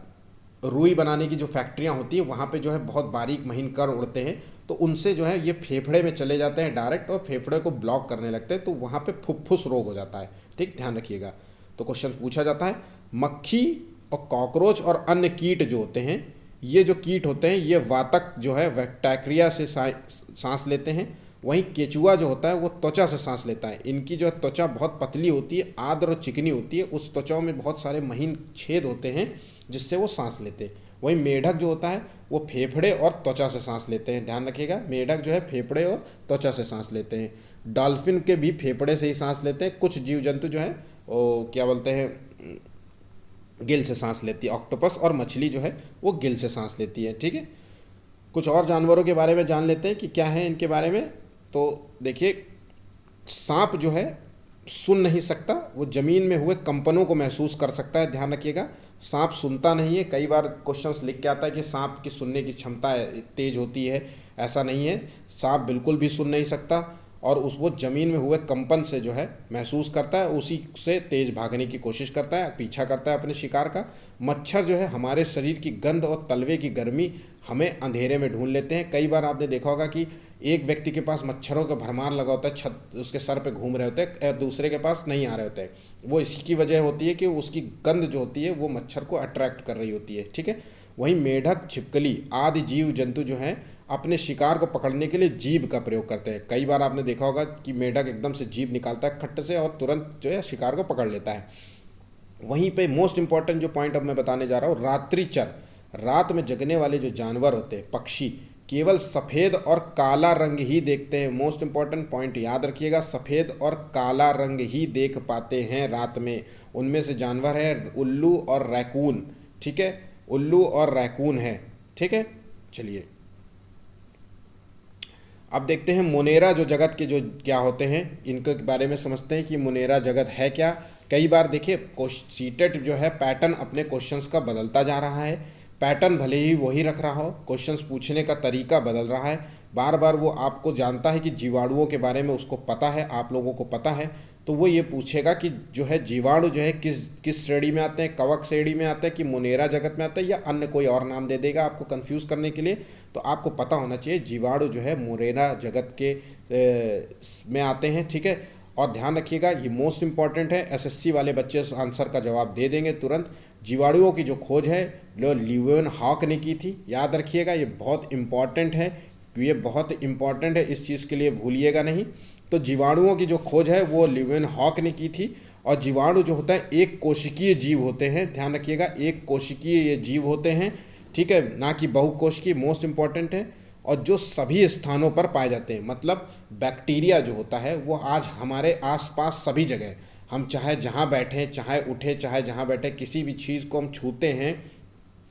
रुई बनाने की जो फैक्ट्रियाँ होती है वहाँ पे जो है बहुत बारीक महीन कण उड़ते हैं, तो उनसे जो है ये फेफड़े में चले जाते हैं डायरेक्ट, और फेफड़े को ब्लॉक करने लगते हैं, तो वहाँ पे फुफ्फुस रोग हो जाता है, ठीक, ध्यान रखिएगा। तो क्वेश्चन पूछा जाता है, मक्खी और कॉकरोच और अन्य कीट जो होते हैं, ये जो कीट होते हैं ये वातक जो है बैक्टीरिया से सांस लेते हैं। वहीं केचुआ जो होता है वो त्वचा से सांस लेता है। इनकी जो त्वचा बहुत पतली होती है, आर्द्र और चिकनी होती है, उस त्वचा में बहुत सारे महीन छेद होते हैं जिससे वो सांस लेते हैं। वहीं मेढक जो होता है वो फेफड़े और त्वचा से सांस लेते हैं, ध्यान रखिएगा, मेढक जो है फेफड़े और त्वचा से सांस लेते हैं। डॉल्फिन के भी फेफड़े से ही सांस लेते हैं। कुछ जीव जंतु जो है वो क्या बोलते हैं, गिल से सांस लेती है। ऑक्टोपस और मछली जो है वो गिल से सांस लेती है। ठीक है, कुछ और जानवरों के बारे में जान लेते हैं कि क्या है इनके बारे में। तो देखिए, सांप जो है सुन नहीं सकता, वो ज़मीन में हुए कंपनों को महसूस कर सकता है, ध्यान रखिएगा। सांप सुनता नहीं है। कई बार क्वेश्चंस लिख के आता है कि सांप की सुनने की क्षमता तेज होती है, ऐसा नहीं है। सांप बिल्कुल भी सुन नहीं सकता और वो ज़मीन में हुए कंपन से जो है महसूस करता है, उसी से तेज भागने की कोशिश करता है, पीछा करता है अपने शिकार का। मच्छर जो है हमारे शरीर की गंध और तलवे की गर्मी हमें अंधेरे में ढूंढ लेते हैं। कई बार आपने देखा होगा कि एक व्यक्ति के पास मच्छरों का भरमार लगा होता है, छत उसके सर पे घूम रहे होते हैं, दूसरे के पास नहीं आ रहे होते हैं। वो इसकी वजह होती है कि उसकी गंध जो होती है वो मच्छर को अट्रैक्ट कर रही होती है। ठीक है, वहीं मेढक, छिपकली आदि जीव जंतु जो हैं अपने शिकार को पकड़ने के लिए जीभ का प्रयोग करते हैं। कई बार आपने देखा होगा कि मेढक एकदम से जीभ निकालता है खट्ट से और तुरंत जो है शिकार को पकड़ लेता है। वहीं पे मोस्ट इंपॉर्टेंट जो पॉइंट अब मैं बताने जा रहा हूँ, रात्रिचर, रात में जगने वाले जो जानवर होते हैं, पक्षी, केवल सफ़ेद और काला रंग ही देखते हैं। मोस्ट इंपॉर्टेंट पॉइंट याद रखिएगा, सफ़ेद और काला रंग ही देख पाते हैं रात में। उनमें से जानवर है उल्लू और रैकून। ठीक है, उल्लू और रैकून है। ठीक है, चलिए अब देखते हैं मोनेरा जो जगत के जो क्या होते हैं, इनके बारे में समझते हैं कि मोनेरा जगत है क्या। कई बार देखिए सीटेट जो है पैटर्न अपने क्वेश्चंस का बदलता जा रहा है। पैटर्न भले ही वही रख रहा हो, क्वेश्चंस पूछने का तरीका बदल रहा है। बार बार वो आपको जानता है कि जीवाणुओं के बारे में उसको पता है, आप लोगों को पता है, तो वो ये पूछेगा कि जो है जीवाणु जो है किस श्रेणी में आते हैं, कवक श्रेणी में आते हैं कि मोनेरा जगत में आते हैं, या अन्य कोई और नाम दे देगा आपको कंफ्यूज करने के लिए। तो आपको पता होना चाहिए जीवाणु जो है मोनेरा जगत के में आते हैं। ठीक है, और ध्यान रखिएगा ये मोस्ट इंपॉर्टेंट है, एसएससी वाले बच्चे इस आंसर का जवाब दे देंगे तुरंत। जीवाणुओं की जो खोज है जो ल्यूवेनहॉक ने की थी, याद रखिएगा ये बहुत इंपॉर्टेंट है, ये बहुत इंपॉर्टेंट है, इस चीज़ के लिए भूलिएगा नहीं। तो जीवाणुओं की जो खोज है वो ल्यूवेनहॉक ने की थी। और जीवाणु जो होता है एक कोशिकीय जीव होते हैं, ध्यान रखिएगा, एक कोशिकीय ये जीव होते हैं। ठीक है, ना कि बहुकोशिकीय, मोस्ट इंपॉर्टेंट है। और जो सभी स्थानों पर पाए जाते हैं, मतलब बैक्टीरिया जो होता है वो आज हमारे आसपास सभी जगह, हम चाहे जहाँ बैठें, चाहे उठे, चाहे जहाँ बैठे, किसी भी चीज़ को हम छूते हैं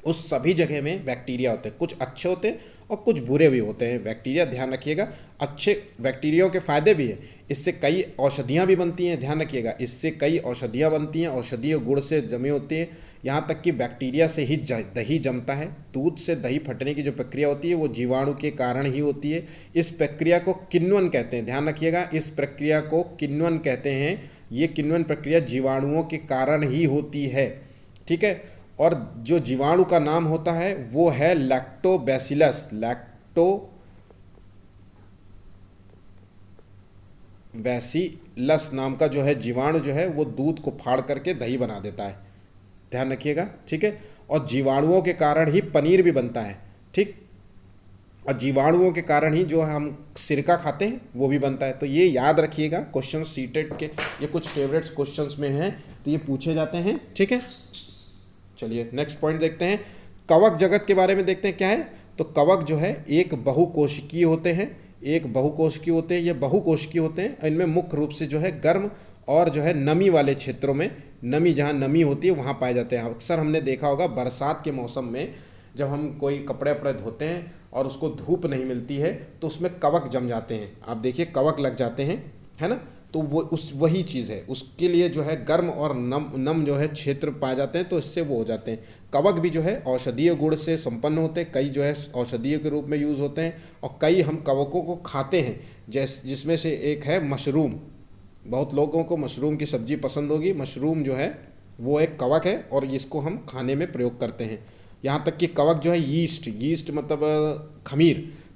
उस सभी जगह में बैक्टीरिया होते हैं। कुछ अच्छे होते हैं और कुछ बुरे भी होते हैं बैक्टीरिया, ध्यान रखिएगा। अच्छे बैक्टीरिया के फ़ायदे भी हैं, इससे कई औषधियाँ भी बनती हैं, ध्यान रखिएगा, इससे कई औषधियाँ बनती हैं, औषधीय गुण से जमी होती है। यहाँ तक कि बैक्टीरिया से ही दही जमता है। दूध से दही फटने की जो प्रक्रिया होती है वो जीवाणु के कारण ही होती है। इस प्रक्रिया को किण्वन कहते हैं, ध्यान रखिएगा, इस प्रक्रिया को किण्वन कहते हैं। ये किण्वन प्रक्रिया जीवाणुओं के कारण ही होती है। ठीक है, और जो जीवाणु का नाम होता है वो है लैक्टोबैसिलस। लैक्टोबैसिलस नाम का जो है जीवाणु जो है वो दूध को फाड़ करके दही बना देता है, ध्यान रखिएगा। ठीक है, और जीवाणुओं के कारण ही पनीर भी बनता है। ठीक, और जीवाणुओं के कारण ही जो हम सिरका खाते हैं वो भी बनता है। तो ये याद रखिएगा, क्वेश्चन सीटेट के ये कुछ फेवरेट्स क्वेश्चंस में हैं, तो ये पूछे जाते हैं। ठीक है, चलिए नेक्स्ट पॉइंट देखते हैं। कवक जगत के बारे में देखते हैं क्या है। तो कवक जो है एक बहुकोशिकीय होते हैं, एक बहुकोशिकीय होते हैं, ये बहुकोशिकीय होते हैं। इनमें मुख्य रूप से जो है गर्म और जो है नमी वाले क्षेत्रों में, नमी जहाँ नमी होती है वहाँ पाए जाते हैं। अक्सर हमने देखा होगा बरसात के मौसम में जब हम कोई कपड़े वपड़े धोते हैं और उसको धूप नहीं मिलती है तो उसमें कवक जम जाते हैं, आप देखिए कवक लग जाते हैं, है ना। तो वो वही चीज़ है, उसके लिए जो है गर्म और नम जो है क्षेत्र पाए जाते हैं, तो इससे वो हो जाते हैं। कवक भी जो है औषधीय गुण से संपन्न होते हैं, कई जो है औषधीय के रूप में यूज़ होते हैं, और कई हम कवकों को खाते हैं, जिसमें से एक है मशरूम। बहुत लोगों को मशरूम की सब्ज़ी पसंद होगी। मशरूम जो है वो एक कवक है और इसको हम खाने में प्रयोग करते हैं। यहाँ तक कि कवक जो है यीस्ट मतलब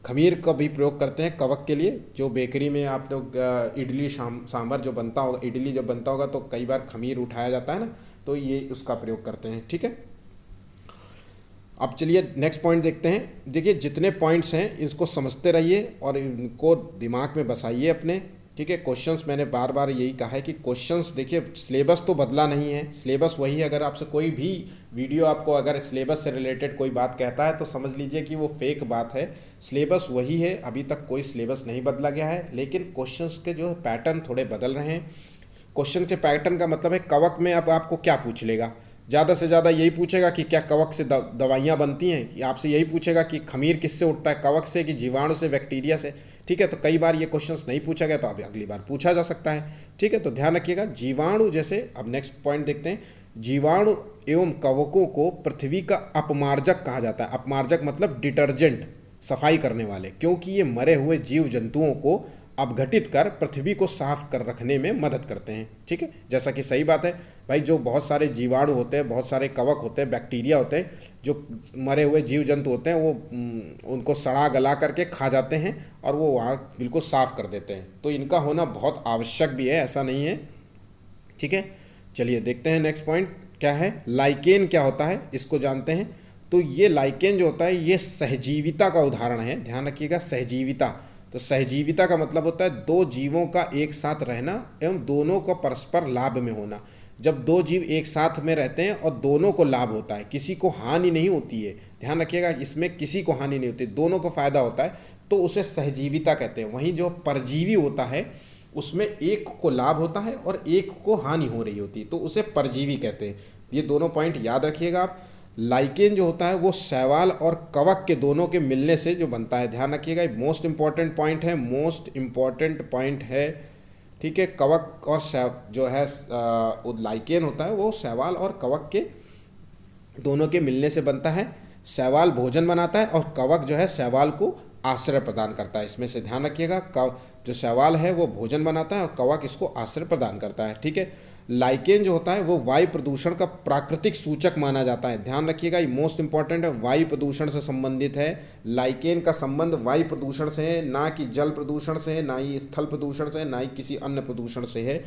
खमीर का भी प्रयोग करते हैं कवक के लिए। जो बेकरी में आप लोग इडली सांभर जो बनता होगा, इडली जब बनता होगा तो कई बार खमीर उठाया जाता है ना, तो ये उसका प्रयोग करते हैं। ठीक है, अब चलिए नेक्स्ट पॉइंट देखते हैं। देखिए जितने पॉइंट्स हैं इसको समझते रहिए और इनको दिमाग में बसाइए अपने, ठीक है। क्वेश्चंस मैंने बार बार यही कहा है कि क्वेश्चंस देखिए, सिलेबस तो बदला नहीं है, सिलेबस वही है। अगर आपसे कोई भी वीडियो आपको अगर सिलेबस से रिलेटेड कोई बात कहता है तो समझ लीजिए कि वो फेक बात है। सिलेबस वही है, अभी तक कोई सिलेबस नहीं बदला गया है, लेकिन क्वेश्चंस के जो पैटर्न थोड़े बदल रहे हैं। क्वेश्चन के पैटर्न का मतलब है कवक में अब आपको क्या पूछ लेगा, ज़्यादा से ज़्यादा यही पूछेगा कि क्या कवक से दवाइयाँ बनती हैं, कि आपसे यही पूछेगा कि खमीर किससे उठता है, कवक से कि जीवाणु से, बैक्टीरिया से, ठीक है। तो कई बार ये क्वेश्चंस नहीं पूछा गया तो अब अगली बार पूछा जा सकता है, ठीक है। तो ध्यान रखिएगा जीवाणु जैसे, अब नेक्स्ट पॉइंट देखते हैं। जीवाणु एवं कवकों को पृथ्वी का अपमार्जक कहा जाता है। अपमार्जक मतलब डिटर्जेंट, सफाई करने वाले, क्योंकि ये मरे हुए जीव जंतुओं को अपघटित कर पृथ्वी को साफ कर रखने में मदद करते हैं, ठीक है। जैसा कि सही बात है भाई, जो बहुत सारे जीवाणु होते हैं, बहुत सारे कवक होते हैं, बैक्टीरिया होते हैं, जो मरे हुए जीव जंतु होते हैं, वो उनको सड़ा गला करके खा जाते हैं और वो वहाँ बिल्कुल साफ कर देते हैं। तो इनका होना बहुत आवश्यक भी है, ऐसा नहीं है, ठीक है। चलिए देखते हैं नेक्स्ट पॉइंट क्या है। लाइकेन क्या होता है इसको जानते हैं। तो ये लाइकेन जो होता है ये सहजीविता का उदाहरण है, ध्यान रखिएगा, सहजीविता। तो सहजीविता का मतलब होता है दो जीवों का एक साथ रहना एवं दोनों को परस्पर लाभ में होना। जब दो जीव एक साथ में रहते हैं और दोनों को लाभ होता है, किसी को हानि नहीं होती है, ध्यान रखिएगा, इसमें किसी को हानि नहीं होती, दोनों को फायदा होता है, तो उसे सहजीविता कहते हैं। वहीं जो परजीवी होता है उसमें एक को लाभ होता है और एक को हानि हो रही होती है, तो उसे परजीवी कहते हैं। ये दोनों पॉइंट याद रखिएगा आप। लाइकेन जो होता है वो शैवाल और कवक के दोनों के मिलने से जो बनता है, ध्यान रखिएगा, मोस्ट इंपॉर्टेंट पॉइंट है, मोस्ट इंपॉर्टेंट पॉइंट है, ठीक है। कवक और जो है लाइकेन होता है वो शैवाल और कवक के दोनों के मिलने से बनता है। शैवाल भोजन बनाता है और कवक जो है शैवाल को आश्रय प्रदान करता है। इसमें से ध्यान रखिएगा, जो शैवाल है वो भोजन बनाता है और कवक इसको आश्रय प्रदान करता है, ठीक है। लाइकेन जो होता है वो वायु प्रदूषण का प्राकृतिक सूचक माना जाता है। ध्यान रखिएगा, ये मोस्ट इंपॉर्टेंट है, वायु प्रदूषण से संबंधित है। लाइकेन का संबंध वायु प्रदूषण से है, ना कि जल प्रदूषण से है, ना ही स्थल प्रदूषण से है, ना ही किसी अन्य प्रदूषण से है।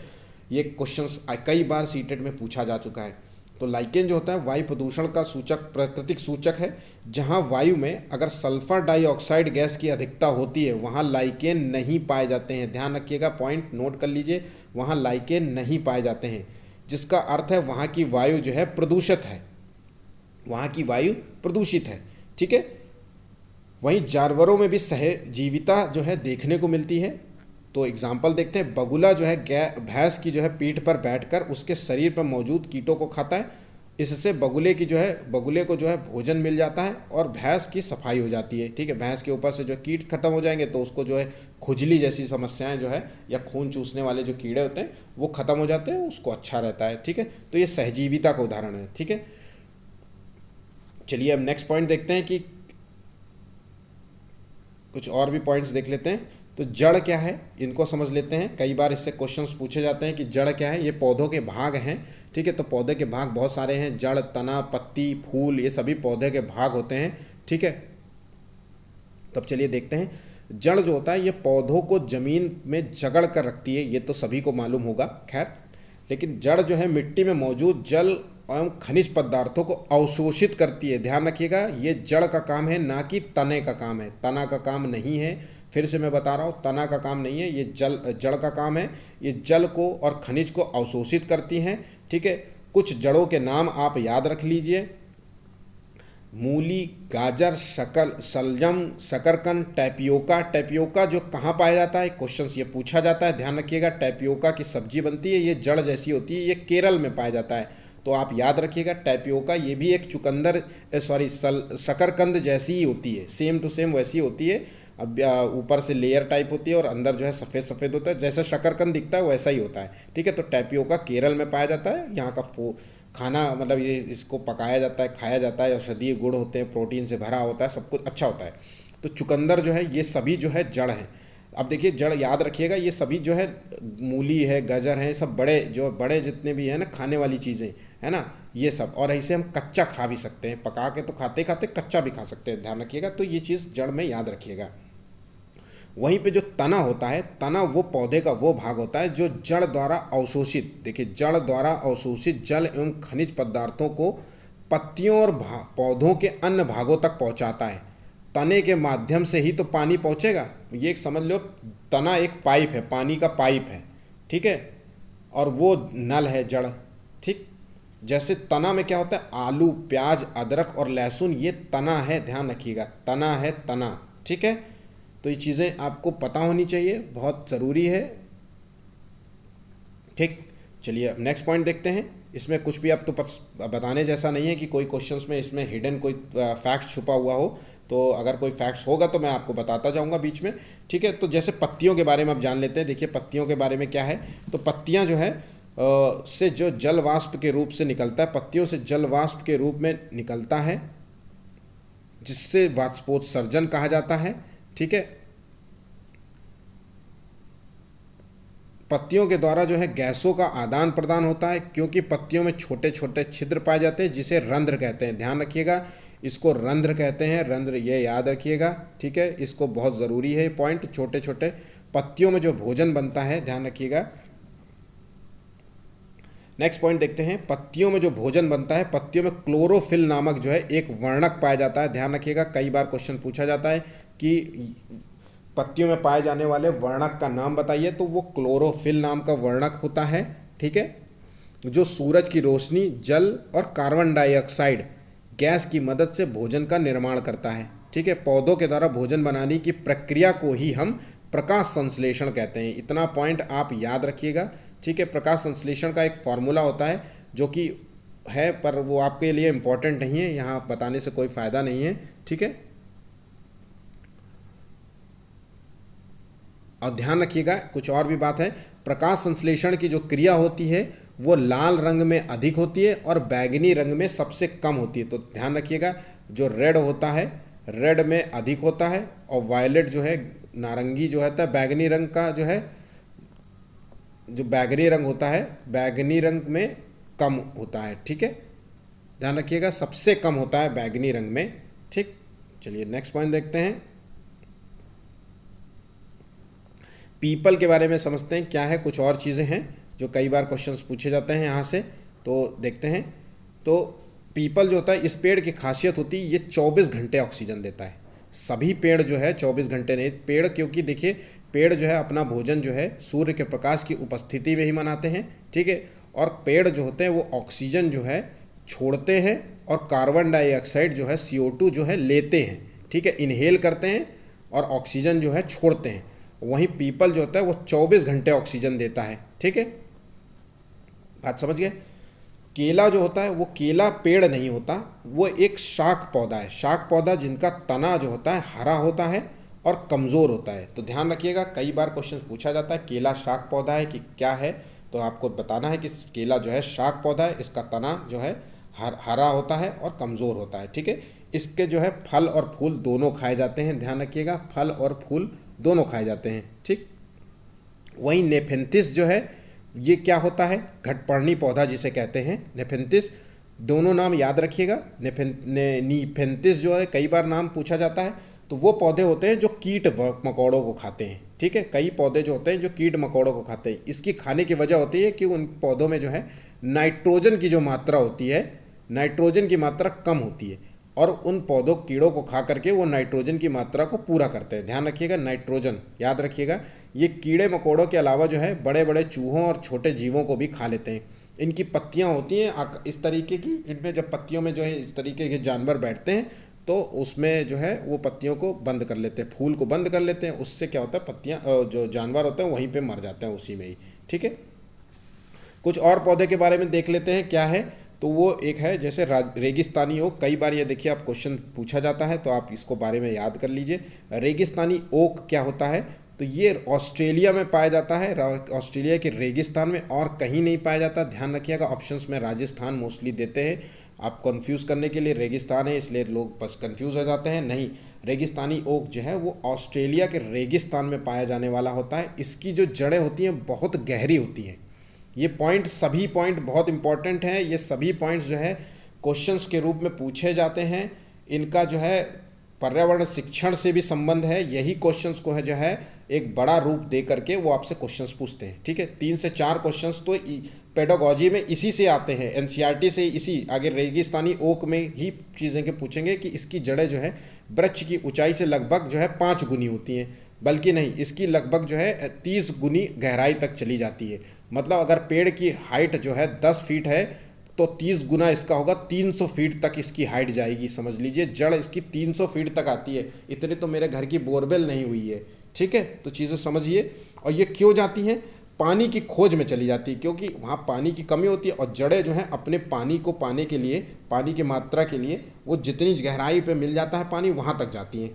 ये क्वेश्चंस कई बार सीटेट में पूछा जा चुका है। तो लाइकेन जो होता है वायु प्रदूषण का सूचक, प्राकृतिक सूचक है। जहाँ वायु में अगर सल्फर डाइऑक्साइड गैस की अधिकता होती है वहाँ लाइकेन नहीं पाए जाते हैं। ध्यान रखिएगा, पॉइंट नोट कर लीजिए, वहाँ लाइकेन नहीं पाए जाते हैं, जिसका अर्थ है वहाँ की वायु जो है प्रदूषित है, वहाँ की वायु प्रदूषित है, ठीक है। वहीं जानवरों में भी सहजीविता जो है देखने को मिलती है। तो एग्जाम्पल देखते हैं, बगुला जो है भैंस की जो है पीठ पर बैठकर उसके शरीर पर मौजूद कीटों को खाता है। इससे बगुले को जो है भोजन मिल जाता है और भैंस की सफाई हो जाती है, ठीक है। भैंस के ऊपर से जो कीट खत्म हो जाएंगे तो उसको जो है खुजली जैसी समस्याएं जो है या खून चूसने वाले जो कीड़े होते हैं वो खत्म हो जाते हैं, उसको अच्छा रहता है, ठीक है। तो ये सहजीविता का उदाहरण है, ठीक है। चलिए अब नेक्स्ट पॉइंट देखते हैं कि कुछ और भी पॉइंट्स देख लेते हैं। तो जड़ क्या है इनको समझ लेते हैं। कई बार इससे क्वेश्चंस पूछे जाते हैं कि जड़ क्या है। ये पौधों के भाग हैं, ठीक है। तो पौधे के भाग बहुत सारे हैं, जड़, तना, पत्ती, फूल, ये सभी पौधे के भाग होते हैं, ठीक है। तब चलिए देखते हैं, जड़ जो होता है ये पौधों को जमीन में जकड़ कर रखती है, ये तो सभी को मालूम होगा, खैर। लेकिन जड़ जो है मिट्टी में मौजूद जल एवं खनिज पदार्थों को अवशोषित करती है। ध्यान रखिएगा, ये जड़ का काम है, ना कि तने का काम है, तना का काम नहीं है। फिर से मैं बता रहा हूँ, तना का काम नहीं है, ये जड़ का काम है। ये जल को और खनिज को अवशोषित करती हैं, ठीक है। कुछ जड़ों के नाम आप याद रख लीजिए, मूली, गाजर, शलजम, शकरकंद, टैपियोका। टैपियोका जो कहाँ पाया जाता है, क्वेश्चंस ये पूछा जाता है, ध्यान रखिएगा। टैपियोका की सब्जी बनती है, ये जड़ जैसी होती है, ये केरल में पाया जाता है, तो आप याद रखिएगा। टैपियोका ये भी एक शकरकंद जैसी ही होती है, सेम टू सेम वैसी होती है। अब ऊपर से लेयर टाइप होती है और अंदर जो है सफ़ेद सफ़ेद होता है, जैसा शकरकंद दिखता है वैसा ही होता है, ठीक है। तो टैपियोका केरल में पाया जाता है। यहाँ का खाना मतलब ये इसको पकाया जाता है, खाया जाता है, औषधीय गुण होते हैं, प्रोटीन से भरा होता है, सब कुछ अच्छा होता है। तो चुकंदर जो है ये सभी जो है जड़ हैं। अब देखिए जड़ याद रखिएगा, ये सभी जो है मूली है, गाजर है, सब बड़े जितने भी हैं ना खाने वाली चीज़ें है ना, ये सब। और ऐसे हम कच्चा खा भी सकते हैं, पका के तो खाते खाते कच्चा भी खा सकते हैं, ध्यान रखिएगा। तो ये चीज़ जड़ में याद रखिएगा। वहीं पे जो तना होता है, तना वो पौधे का वो भाग होता है जो जड़ द्वारा अवशोषित, देखिए जड़ द्वारा अवशोषित जल एवं खनिज पदार्थों को पत्तियों और पौधों के अन्य भागों तक पहुंचाता है। तने के माध्यम से ही तो पानी पहुंचेगा। ये एक समझ लो, तना एक पाइप है, पानी का पाइप है, ठीक है, और वो नल है, जड़। ठीक, जैसे तना में क्या होता है, आलू, प्याज, अदरक और लहसुन, ये तना है, ध्यान रखिएगा, तना है, तना। ठीक है, तो ये चीज़ें आपको पता होनी चाहिए, बहुत ज़रूरी है। ठीक, चलिए अब नेक्स्ट पॉइंट देखते हैं। इसमें कुछ भी अब तो बताने जैसा नहीं है कि कोई क्वेश्चंस में इसमें हिडन कोई फैक्ट छुपा हुआ हो, तो अगर कोई फैक्ट्स होगा तो मैं आपको बताता जाऊंगा बीच में। ठीक है, तो जैसे पत्तियों के बारे में अब जान लेते हैं। देखिए पत्तियों के बारे में क्या है, तो पत्तियां जो है से जो जल वाष्प के रूप से निकलता है, पत्तियों से जल वाष्प के रूप में निकलता है, जिससे वाष्पोत्सर्जन कहा जाता है। ठीक है, पत्तियों के द्वारा जो है गैसों का आदान प्रदान होता है, क्योंकि पत्तियों में छोटे छोटे छिद्र पाए जाते हैं, जिसे रंध्र कहते हैं। ध्यान रखिएगा, इसको रंध्र कहते हैं, रंध्र, ये याद रखिएगा। ठीक है, इसको बहुत ज़रूरी है पॉइंट। छोटे छोटे पत्तियों में जो भोजन बनता है, ध्यान रखिएगा। नेक्स्ट पॉइंट देखते हैं, पत्तियों में जो भोजन बनता है, पत्तियों में क्लोरोफिल नामक जो है एक वर्णक पाया जाता है। ध्यान रखिएगा, कई बार क्वेश्चन पूछा जाता है कि पत्तियों में पाए जाने वाले वर्णक का नाम बताइए, तो वो क्लोरोफिल नाम का वर्णक होता है। ठीक है, जो सूरज की रोशनी, जल और कार्बन डाइऑक्साइड गैस की मदद से भोजन का निर्माण करता है। ठीक है, पौधों के द्वारा भोजन बनाने की प्रक्रिया को ही हम प्रकाश संश्लेषण कहते हैं। इतना पॉइंट आप याद रखिएगा। ठीक है, प्रकाश संश्लेषण का एक फॉर्मूला होता है जो कि है, पर वो आपके लिए इम्पोर्टेंट नहीं है, यहाँ बताने से कोई फ़ायदा नहीं है। ठीक है, और ध्यान रखिएगा कुछ और भी बात है, प्रकाश संश्लेषण की जो क्रिया होती है वो लाल रंग में अधिक होती है और बैगनी रंग में सबसे कम होती है। तो ध्यान रखिएगा, जो रेड होता है, रेड में अधिक होता है, और वायलेट जो है, नारंगी जो होता है, बैगनी रंग का जो है, जो बैगनी रंग होता है, बैगनी रंग में कम होता है। ठीक है, ध्यान रखिएगा, सबसे कम होता है बैगनी रंग में। ठीक, चलिए नेक्स्ट पॉइंट देखते हैं। पीपल के बारे में समझते हैं क्या है, कुछ और चीज़ें हैं जो कई बार क्वेश्चंस पूछे जाते हैं यहाँ से, तो देखते हैं। तो पीपल जो होता है, इस पेड़ की खासियत होती है ये 24 घंटे ऑक्सीजन देता है। सभी पेड़ जो है 24 घंटे नहीं, पेड़, क्योंकि देखिए पेड़ जो है अपना भोजन जो है सूर्य के प्रकाश की उपस्थिति में ही बनाते हैं। ठीक है, और पेड़ जो होते हैं वो ऑक्सीजन जो है छोड़ते हैं और कार्बन डाइऑक्साइड जो है CO2 जो है लेते हैं। ठीक है, इनहेल करते हैं और ऑक्सीजन जो है छोड़ते हैं। वहीं पीपल जो होता है वो 24 घंटे ऑक्सीजन देता है। ठीक है, बात समझ गए। केला जो होता है वो केला पेड़ नहीं होता, वो एक शाख पौधा है। शाख पौधा जिनका तना जो होता है हरा होता है और कमज़ोर होता है। तो ध्यान रखिएगा, कई बार क्वेश्चन पूछा जाता है केला शाख पौधा है कि क्या है, तो आपको बताना है कि केला जो है शाख पौधा है, इसका तना जो है हरा होता है और कमज़ोर होता है। ठीक है, इसके जो है फल और फूल दोनों खाए जाते हैं। ध्यान रखिएगा, फल और फूल दोनों खाए जाते हैं। ठीक, वहीं नेफेंथिस जो है ये क्या होता है, घटपर्णी पौधा जिसे कहते हैं, नेफेंथिस। दोनों नाम याद रखिएगा। नीफेंथिस जो है कई बार नाम पूछा जाता है, तो वो पौधे होते हैं जो कीट मकोड़ों को खाते हैं। ठीक है, कई पौधे जो होते हैं जो कीट मकोड़ों को खाते हैं। इसकी खाने की वजह होती है कि उन पौधों में जो है नाइट्रोजन की जो मात्रा होती है, नाइट्रोजन की मात्रा कम होती है, और उन पौधों कीड़ों को खा करके वो नाइट्रोजन की मात्रा को पूरा करते हैं। ध्यान रखिएगा, नाइट्रोजन याद रखिएगा। ये कीड़े मकोड़ों के अलावा जो है बड़े बड़े चूहों और छोटे जीवों को भी खा लेते हैं। इनकी पत्तियां होती हैं इस तरीके की, इनमें जब पत्तियों में जो है इस तरीके के जानवर बैठते हैं तो उसमें जो है वो पत्तियों को बंद कर लेते हैं, फूल को बंद कर लेते हैं। उससे क्या होता है, पत्तियाँ जो जानवर होते हैं वहीं पर मर जाते हैं उसी में ही। ठीक है, कुछ और पौधे के बारे में देख लेते हैं क्या है। तो वो एक है जैसे रेगिस्तानी ओक। कई बार ये देखिए आप क्वेश्चन पूछा जाता है, तो आप इसको बारे में याद कर लीजिए। रेगिस्तानी ओक क्या होता है, तो ये ऑस्ट्रेलिया में पाया जाता है, ऑस्ट्रेलिया के रेगिस्तान में, और कहीं नहीं पाया जाता। ध्यान रखिएगा, ऑप्शंस में राजस्थान मोस्टली देते हैं आप कंफ्यूज करने के लिए। रेगिस्तान है इसलिए लोग बस कंफ्यूज हो जाते हैं। नहीं, रेगिस्तानी ओक जो है वो ऑस्ट्रेलिया के रेगिस्तान में पाया जाने वाला होता है। इसकी जो जड़ें होती हैं बहुत गहरी होती हैं। ये पॉइंट, सभी पॉइंट बहुत इंपॉर्टेंट हैं। ये सभी पॉइंट्स जो है क्वेश्चंस के रूप में पूछे जाते हैं। इनका जो है पर्यावरण शिक्षण से भी संबंध है, यही क्वेश्चंस को है जो है एक बड़ा रूप दे करके वो आपसे क्वेश्चंस पूछते हैं। ठीक है, 3 से 4 क्वेश्चंस तो पेडागोजी में इसी से आते हैं, एनसीईआरटी से, इसी आगे रेगिस्तानी ओक में ही चीज़ें के पूछेंगे कि इसकी जड़ें जो है वृक्ष की ऊंचाई से लगभग जो है 5 गुनी होती हैं, बल्कि नहीं, इसकी लगभग जो है 30 गुनी गहराई तक चली जाती है। मतलब अगर पेड़ की हाइट जो है 10 फीट है तो 30 गुना इसका होगा, 300 फीट तक इसकी हाइट जाएगी। समझ लीजिए जड़ इसकी 300 फीट तक आती है। इतने तो मेरे घर की बोरवेल नहीं हुई है। ठीक है, तो चीज़ें समझिए। और ये क्यों जाती हैं? पानी की खोज में चली जाती है, क्योंकि वहाँ पानी की कमी होती है और जड़ें जो हैं अपने पानी को पाने के लिए, पानी की मात्रा के लिए वो जितनी गहराई पे मिल जाता है पानी वहाँ तक जाती हैं।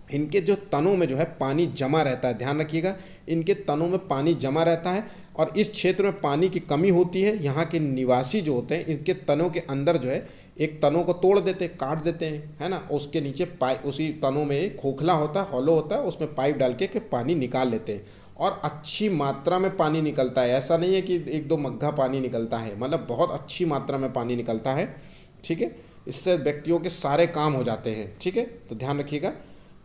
इनके जो तनों में जो है पानी जमा रहता है, ध्यान रखिएगा, इनके तनों में पानी जमा रहता है और इस क्षेत्र में पानी की कमी होती है। यहाँ के निवासी जो होते हैं इनके तनों के अंदर जो है एक तनों को तोड़ देते हैं, काट देते हैं, है ना, उसके नीचे पाइप, उसी तनों में एक खोखला होता है, हॉलो होता है, उसमें पाइप डाल के पानी निकाल लेते हैं और अच्छी मात्रा में पानी निकलता है। ऐसा नहीं है कि 1-2 मग्घा पानी निकलता है, मतलब बहुत अच्छी मात्रा में पानी निकलता है। ठीक है, इससे व्यक्तियों के सारे काम हो जाते हैं। ठीक है, तो ध्यान रखिएगा,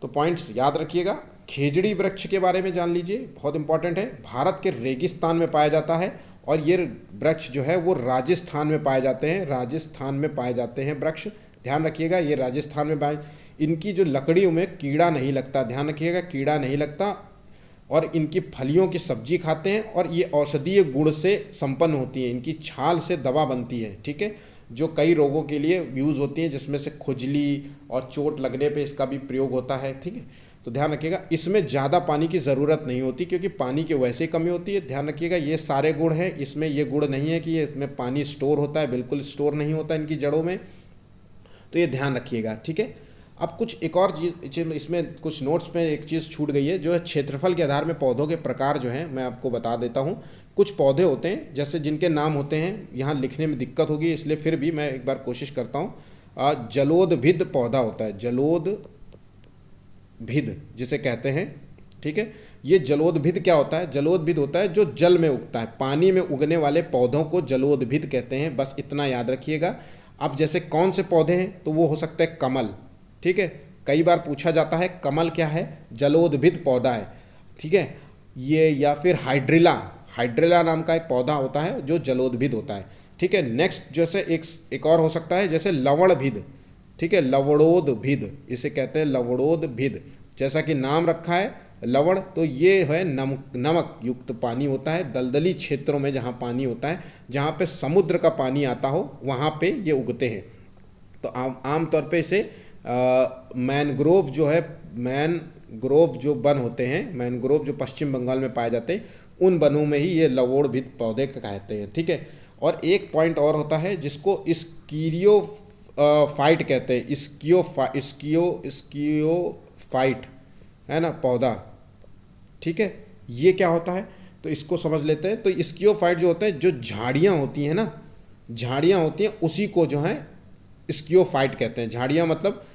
तो पॉइंट्स याद रखिएगा। खेजड़ी वृक्ष के बारे में जान लीजिए, बहुत इंपॉर्टेंट है। भारत के रेगिस्तान में पाया जाता है और ये वृक्ष जो है वो राजस्थान में पाए जाते हैं, राजस्थान में पाए जाते हैं वृक्ष। ध्यान रखिएगा, ये राजस्थान में पाए, इनकी जो लकड़ियों में कीड़ा नहीं लगता, ध्यान रखिएगा, कीड़ा नहीं लगता और इनकी फलियों की सब्जी खाते हैं और ये औषधीय गुण से संपन्न होती है। इनकी छाल से दवा बनती है। ठीक है, जो कई रोगों के लिए यूज़ होती है, जिसमें से खुजली और चोट लगने पे इसका भी प्रयोग होता है। ठीक है, तो ध्यान रखिएगा, इसमें ज़्यादा पानी की ज़रूरत नहीं होती क्योंकि पानी की वैसे ही कमी होती है। ध्यान रखिएगा, ये सारे गुण हैं, इसमें ये गुण नहीं है कि ये इसमें पानी स्टोर होता है, बिल्कुल स्टोर नहीं होता इनकी जड़ों में, तो ये ध्यान रखिएगा। ठीक है, अब कुछ एक और चीज़ इसमें कुछ नोट्स में एक चीज़ छूट गई है, जो है क्षेत्रफल के आधार में पौधों के प्रकार जो हैं मैं आपको बता देता हूँ। कुछ पौधे होते हैं जैसे जिनके नाम होते हैं, यहाँ लिखने में दिक्कत होगी इसलिए फिर भी मैं एक बार कोशिश करता हूँ। जलोदभिद पौधा होता है, जलोदभिद जिसे कहते हैं। ठीक है, ये जलोदभिद क्या होता है? जलोदभिद होता है जो जल में उगता है, पानी में उगने वाले पौधों को जलोदभिद कहते हैं, बस इतना याद रखिएगा। अब जैसे कौन से पौधे हैं, तो वो हो सकता है कमल। ठीक है, कई बार पूछा जाता है कमल क्या है? जलोदभिद पौधा है। ठीक है, ये या फिर हाइड्रिला नाम का एक पौधा होता है जो जलोदभिद होता है। ठीक है, नेक्स्ट जैसे एक और हो सकता है जैसे लवणभिद। ठीक है, लवणोदभिद इसे कहते हैं, लवणोदभिद, जैसा कि नाम रखा है लवण, तो ये है नमक युक्त पानी होता है। दलदली क्षेत्रों में जहाँ पानी होता है, जहाँ पे समुद्र का पानी आता हो, वहाँ पे ये उगते हैं। तो आमतौर पे इसे मैनग्रोव जो है, मैनग्रोव जो वन होते हैं, मैनग्रोव जो पश्चिम बंगाल में पाए जाते हैं, उन वनों में ही ये लवणभिद पौधे कहते हैं। ठीक है, और एक पॉइंट और होता है जिसको स्कीरियोफाइट कहते हैं, स्कीयोफाइट है ना पौधा। ठीक है, ये क्या होता है तो इसको समझ लेते हैं। तो स्कीयोफाइट जो होता है, जो झाड़ियाँ होती हैं ना, झाड़ियाँ होती हैं, उसी को जो है स्कीयोफाइट कहते हैं। झाड़ियाँ मतलब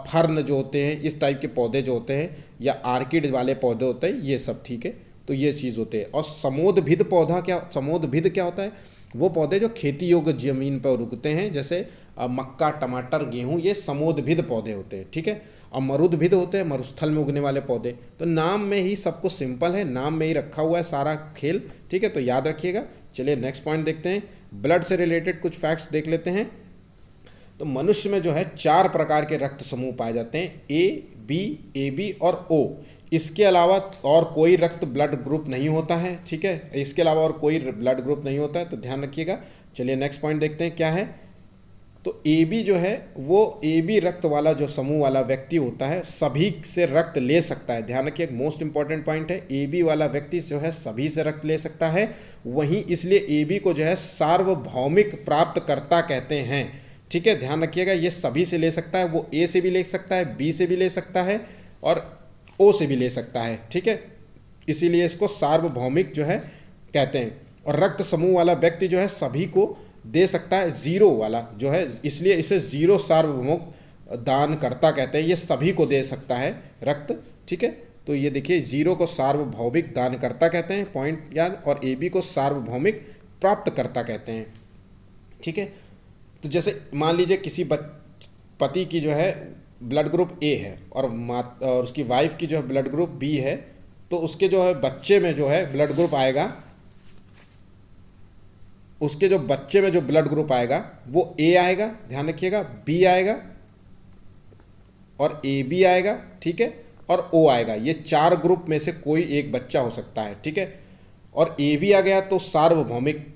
फर्न जो होते हैं, इस टाइप के पौधे जो होते हैं, या आर्किड वाले पौधे होते हैं, ये सब। ठीक है, तो ये चीज़ होते हैं। और समोदभिद पौधा क्या, समोदभिद क्या होता है? वो पौधे जो खेती योग्य जमीन पर उगते हैं, जैसे मक्का, टमाटर, गेहूँ, ये समोदभिद पौधे होते हैं। ठीक है, और मरुदभिद होते हैं मरुस्थल में उगने वाले पौधे। तो नाम में ही सब कुछ सिंपल है, नाम में ही रखा हुआ है सारा खेल। ठीक है, तो याद रखिएगा। चलिए नेक्स्ट पॉइंट देखते हैं, ब्लड से रिलेटेड कुछ फैक्ट्स देख लेते हैं। तो मनुष्य में जो है 4 प्रकार के रक्त समूह पाए जाते हैं, AB और O। इसके अलावा और कोई रक्त ब्लड ग्रुप नहीं होता है। ठीक है, इसके अलावा और कोई ब्लड ग्रुप नहीं होता है, तो ध्यान रखिएगा। चलिए नेक्स्ट पॉइंट देखते हैं क्या है। तो AB जो है वो AB रक्त वाला जो समूह वाला व्यक्ति होता है, सभी से रक्त ले सकता है। ध्यान रखिए, एक मोस्ट इंपॉर्टेंट पॉइंट है, AB वाला व्यक्ति जो है सभी से रक्त ले सकता है। वहीं इसलिए AB को जो है सार्वभौमिक प्राप्तकर्ता कहते हैं। ठीक है, ध्यान रखिएगा, ये सभी से ले सकता है, वो A से भी ले सकता है, B से भी ले सकता है और O से भी ले सकता है। ठीक है, इसीलिए इसको सार्वभौमिक जो है कहते हैं। और रक्त समूह वाला व्यक्ति जो है सभी को दे सकता है, जीरो वाला जो है, इसलिए इसे जीरो सार्वभौमिक दानकर्ता कहते हैं। ये सभी को दे सकता है रक्त। ठीक है, तो ये देखिए, जीरो को सार्वभौमिक दानकर्ता कहते हैं, पॉइंट याद, और AB को सार्वभौमिक प्राप्तकर्ता कहते हैं। ठीक है, तो जैसे मान लीजिए किसी पति की जो है ब्लड ग्रुप ए है और उसकी वाइफ की जो है ब्लड ग्रुप बी है, तो उसके जो है बच्चे में जो है ब्लड ग्रुप आएगा, उसके जो बच्चे में जो ब्लड ग्रुप आएगा वो ए आएगा, ध्यान रखिएगा, बी आएगा और ए बी आएगा, ठीक है, और ओ आएगा। ये 4 ग्रुप में से कोई एक बच्चा हो सकता है, ठीक है। और ए बी आ गया तो सार्वभौमिक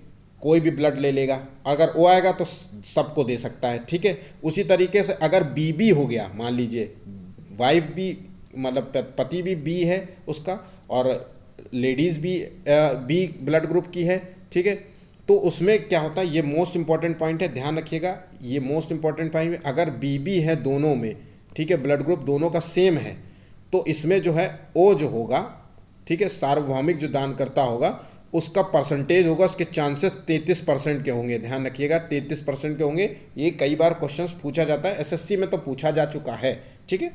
कोई भी ब्लड ले लेगा, अगर ओ आएगा तो सबको दे सकता है, ठीक है। उसी तरीके से अगर बी बी हो गया, मान लीजिए वाइफ भी, मतलब पति भी बी है उसका और लेडीज़ भी बी ब्लड ग्रुप की है, ठीक है, तो उसमें क्या होता है, ये मोस्ट इंपॉर्टेंट पॉइंट है, ध्यान रखिएगा, ये मोस्ट इंपॉर्टेंट पॉइंट है। अगर बी बी है दोनों में, ठीक है, ब्लड ग्रुप दोनों का सेम है, तो इसमें जो है ओ जो होगा, ठीक है, सार्वभौमिक जो दान करता होगा उसका परसेंटेज होगा, उसके चांसेस 33% के होंगे, ध्यान रखिएगा 33% के होंगे। ये कई बार क्वेश्चंस पूछा जाता है, एसएससी में तो पूछा जा चुका है, ठीक है,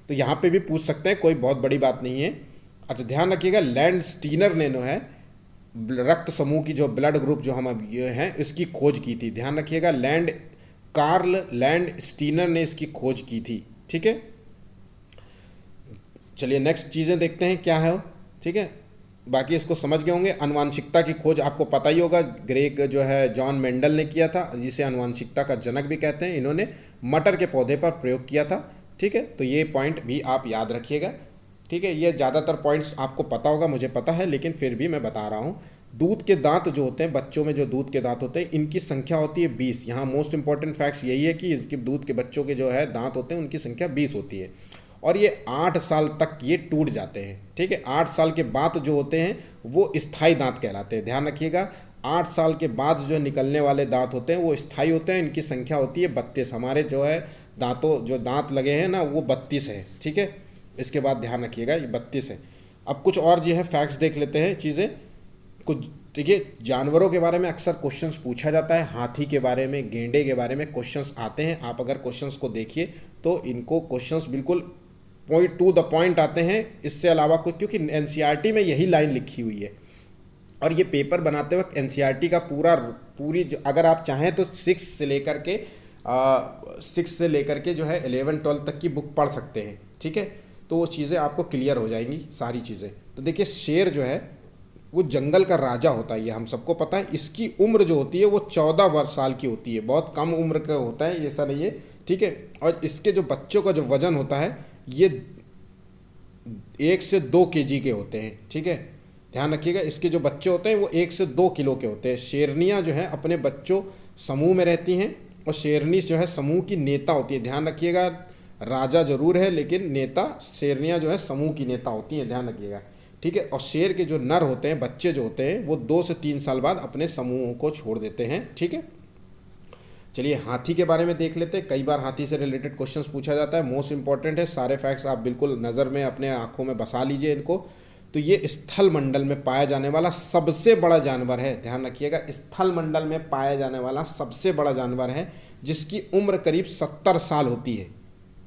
तो यहाँ पे भी पूछ सकते हैं, कोई बहुत बड़ी बात नहीं है। अच्छा ध्यान रखिएगा, लैंड स्टीनर ने जो है रक्त समूह की जो ब्लड ग्रुप जो हम अब ये हैं इसकी खोज की थी, ध्यान रखिएगा, कार्ल लैंड स्टीनर ने इसकी खोज की थी, ठीक है। चलिए नेक्स्ट चीज़ें देखते हैं क्या है, ठीक है, बाकी इसको समझ गए होंगे। आनुवांशिकता की खोज आपको पता ही होगा, ग्रेग जो है जॉन मेंडल ने किया था, जिसे आनुवांशिकता का जनक भी कहते हैं। इन्होंने मटर के पौधे पर प्रयोग किया था, ठीक है, तो ये पॉइंट भी आप याद रखिएगा, ठीक है। ये ज़्यादातर पॉइंट्स आपको पता होगा, मुझे पता है, लेकिन फिर भी मैं बता रहा हूँ। दूध के दांत जो होते हैं, बच्चों में जो दूध के दांत होते हैं, इनकी संख्या होती है 20। यहाँ मोस्ट इंपॉर्टेंट फैक्ट्स यही है कि इसके दूध के बच्चों के जो है दांत होते हैं उनकी संख्या 20 होती है, और ये 8 साल तक ये टूट जाते हैं, ठीक है। 8 साल के बाद जो होते हैं वो स्थायी दांत कहलाते हैं, ध्यान रखिएगा। 8 साल के बाद जो निकलने वाले दांत होते हैं वो स्थायी होते हैं, इनकी संख्या होती है 32। हमारे जो है जो दांत लगे हैं ना वो 32 है, ठीक है। इसके बाद ध्यान रखिएगा ये 32 है। अब कुछ और जो है फैक्ट्स देख लेते हैं, चीज़ें कुछ, देखिए जानवरों के बारे में अक्सर क्वेश्चंस पूछा जाता है, हाथी के बारे में, गेंडे के बारे में क्वेश्चंस आते हैं। आप अगर क्वेश्चंस को देखिए तो इनको क्वेश्चंस बिल्कुल पॉइंट टू द पॉइंट आते हैं, इससे अलावा कुछ, क्योंकि एनसीईआरटी में यही लाइन लिखी हुई है। और ये पेपर बनाते वक्त एनसीईआरटी का पूरी अगर आप चाहें तो 6 से लेकर के जो है 11-12 तक की बुक पढ़ सकते हैं, ठीक है, तो वो चीज़ें आपको क्लियर हो जाएंगी सारी चीज़ें। तो देखिए शेर जो है वो जंगल का राजा होता है, ये हम सबको पता है। इसकी उम्र जो होती है वो 14 साल की होती है, बहुत कम उम्र का होता है, ऐसा नहीं है, ठीक है। और इसके जो बच्चों का जो वजन होता है ये 1 से 2 केजी के होते हैं, ठीक है, ध्यान रखिएगा। इसके जो बच्चे होते हैं वो 1 से 2 किलो के होते हैं। शेरनियाँ जो हैं अपने बच्चों समूह में रहती हैं, और शेरनी जो है समूह की नेता होती है, ध्यान रखिएगा, राजा जरूर है लेकिन नेता, शेरनियाँ जो है समूह की नेता होती हैं, ध्यान रखिएगा, ठीक है। और शेर के जो नर होते हैं, बच्चे जो होते हैं, वो 2 से 3 साल बाद अपने समूह को छोड़ देते हैं, ठीक है। चलिए हाथी के बारे में देख लेते हैं, कई बार हाथी से रिलेटेड क्वेश्चंस पूछा जाता है, मोस्ट इंपॉर्टेंट है, सारे फैक्ट्स आप बिल्कुल नज़र में अपने आँखों में बसा लीजिए इनको। तो ये स्थल मंडल में पाया जाने वाला सबसे बड़ा जानवर है, ध्यान रखिएगा, स्थल मंडल में पाया जाने वाला सबसे बड़ा जानवर है, जिसकी उम्र करीब 70 साल होती है,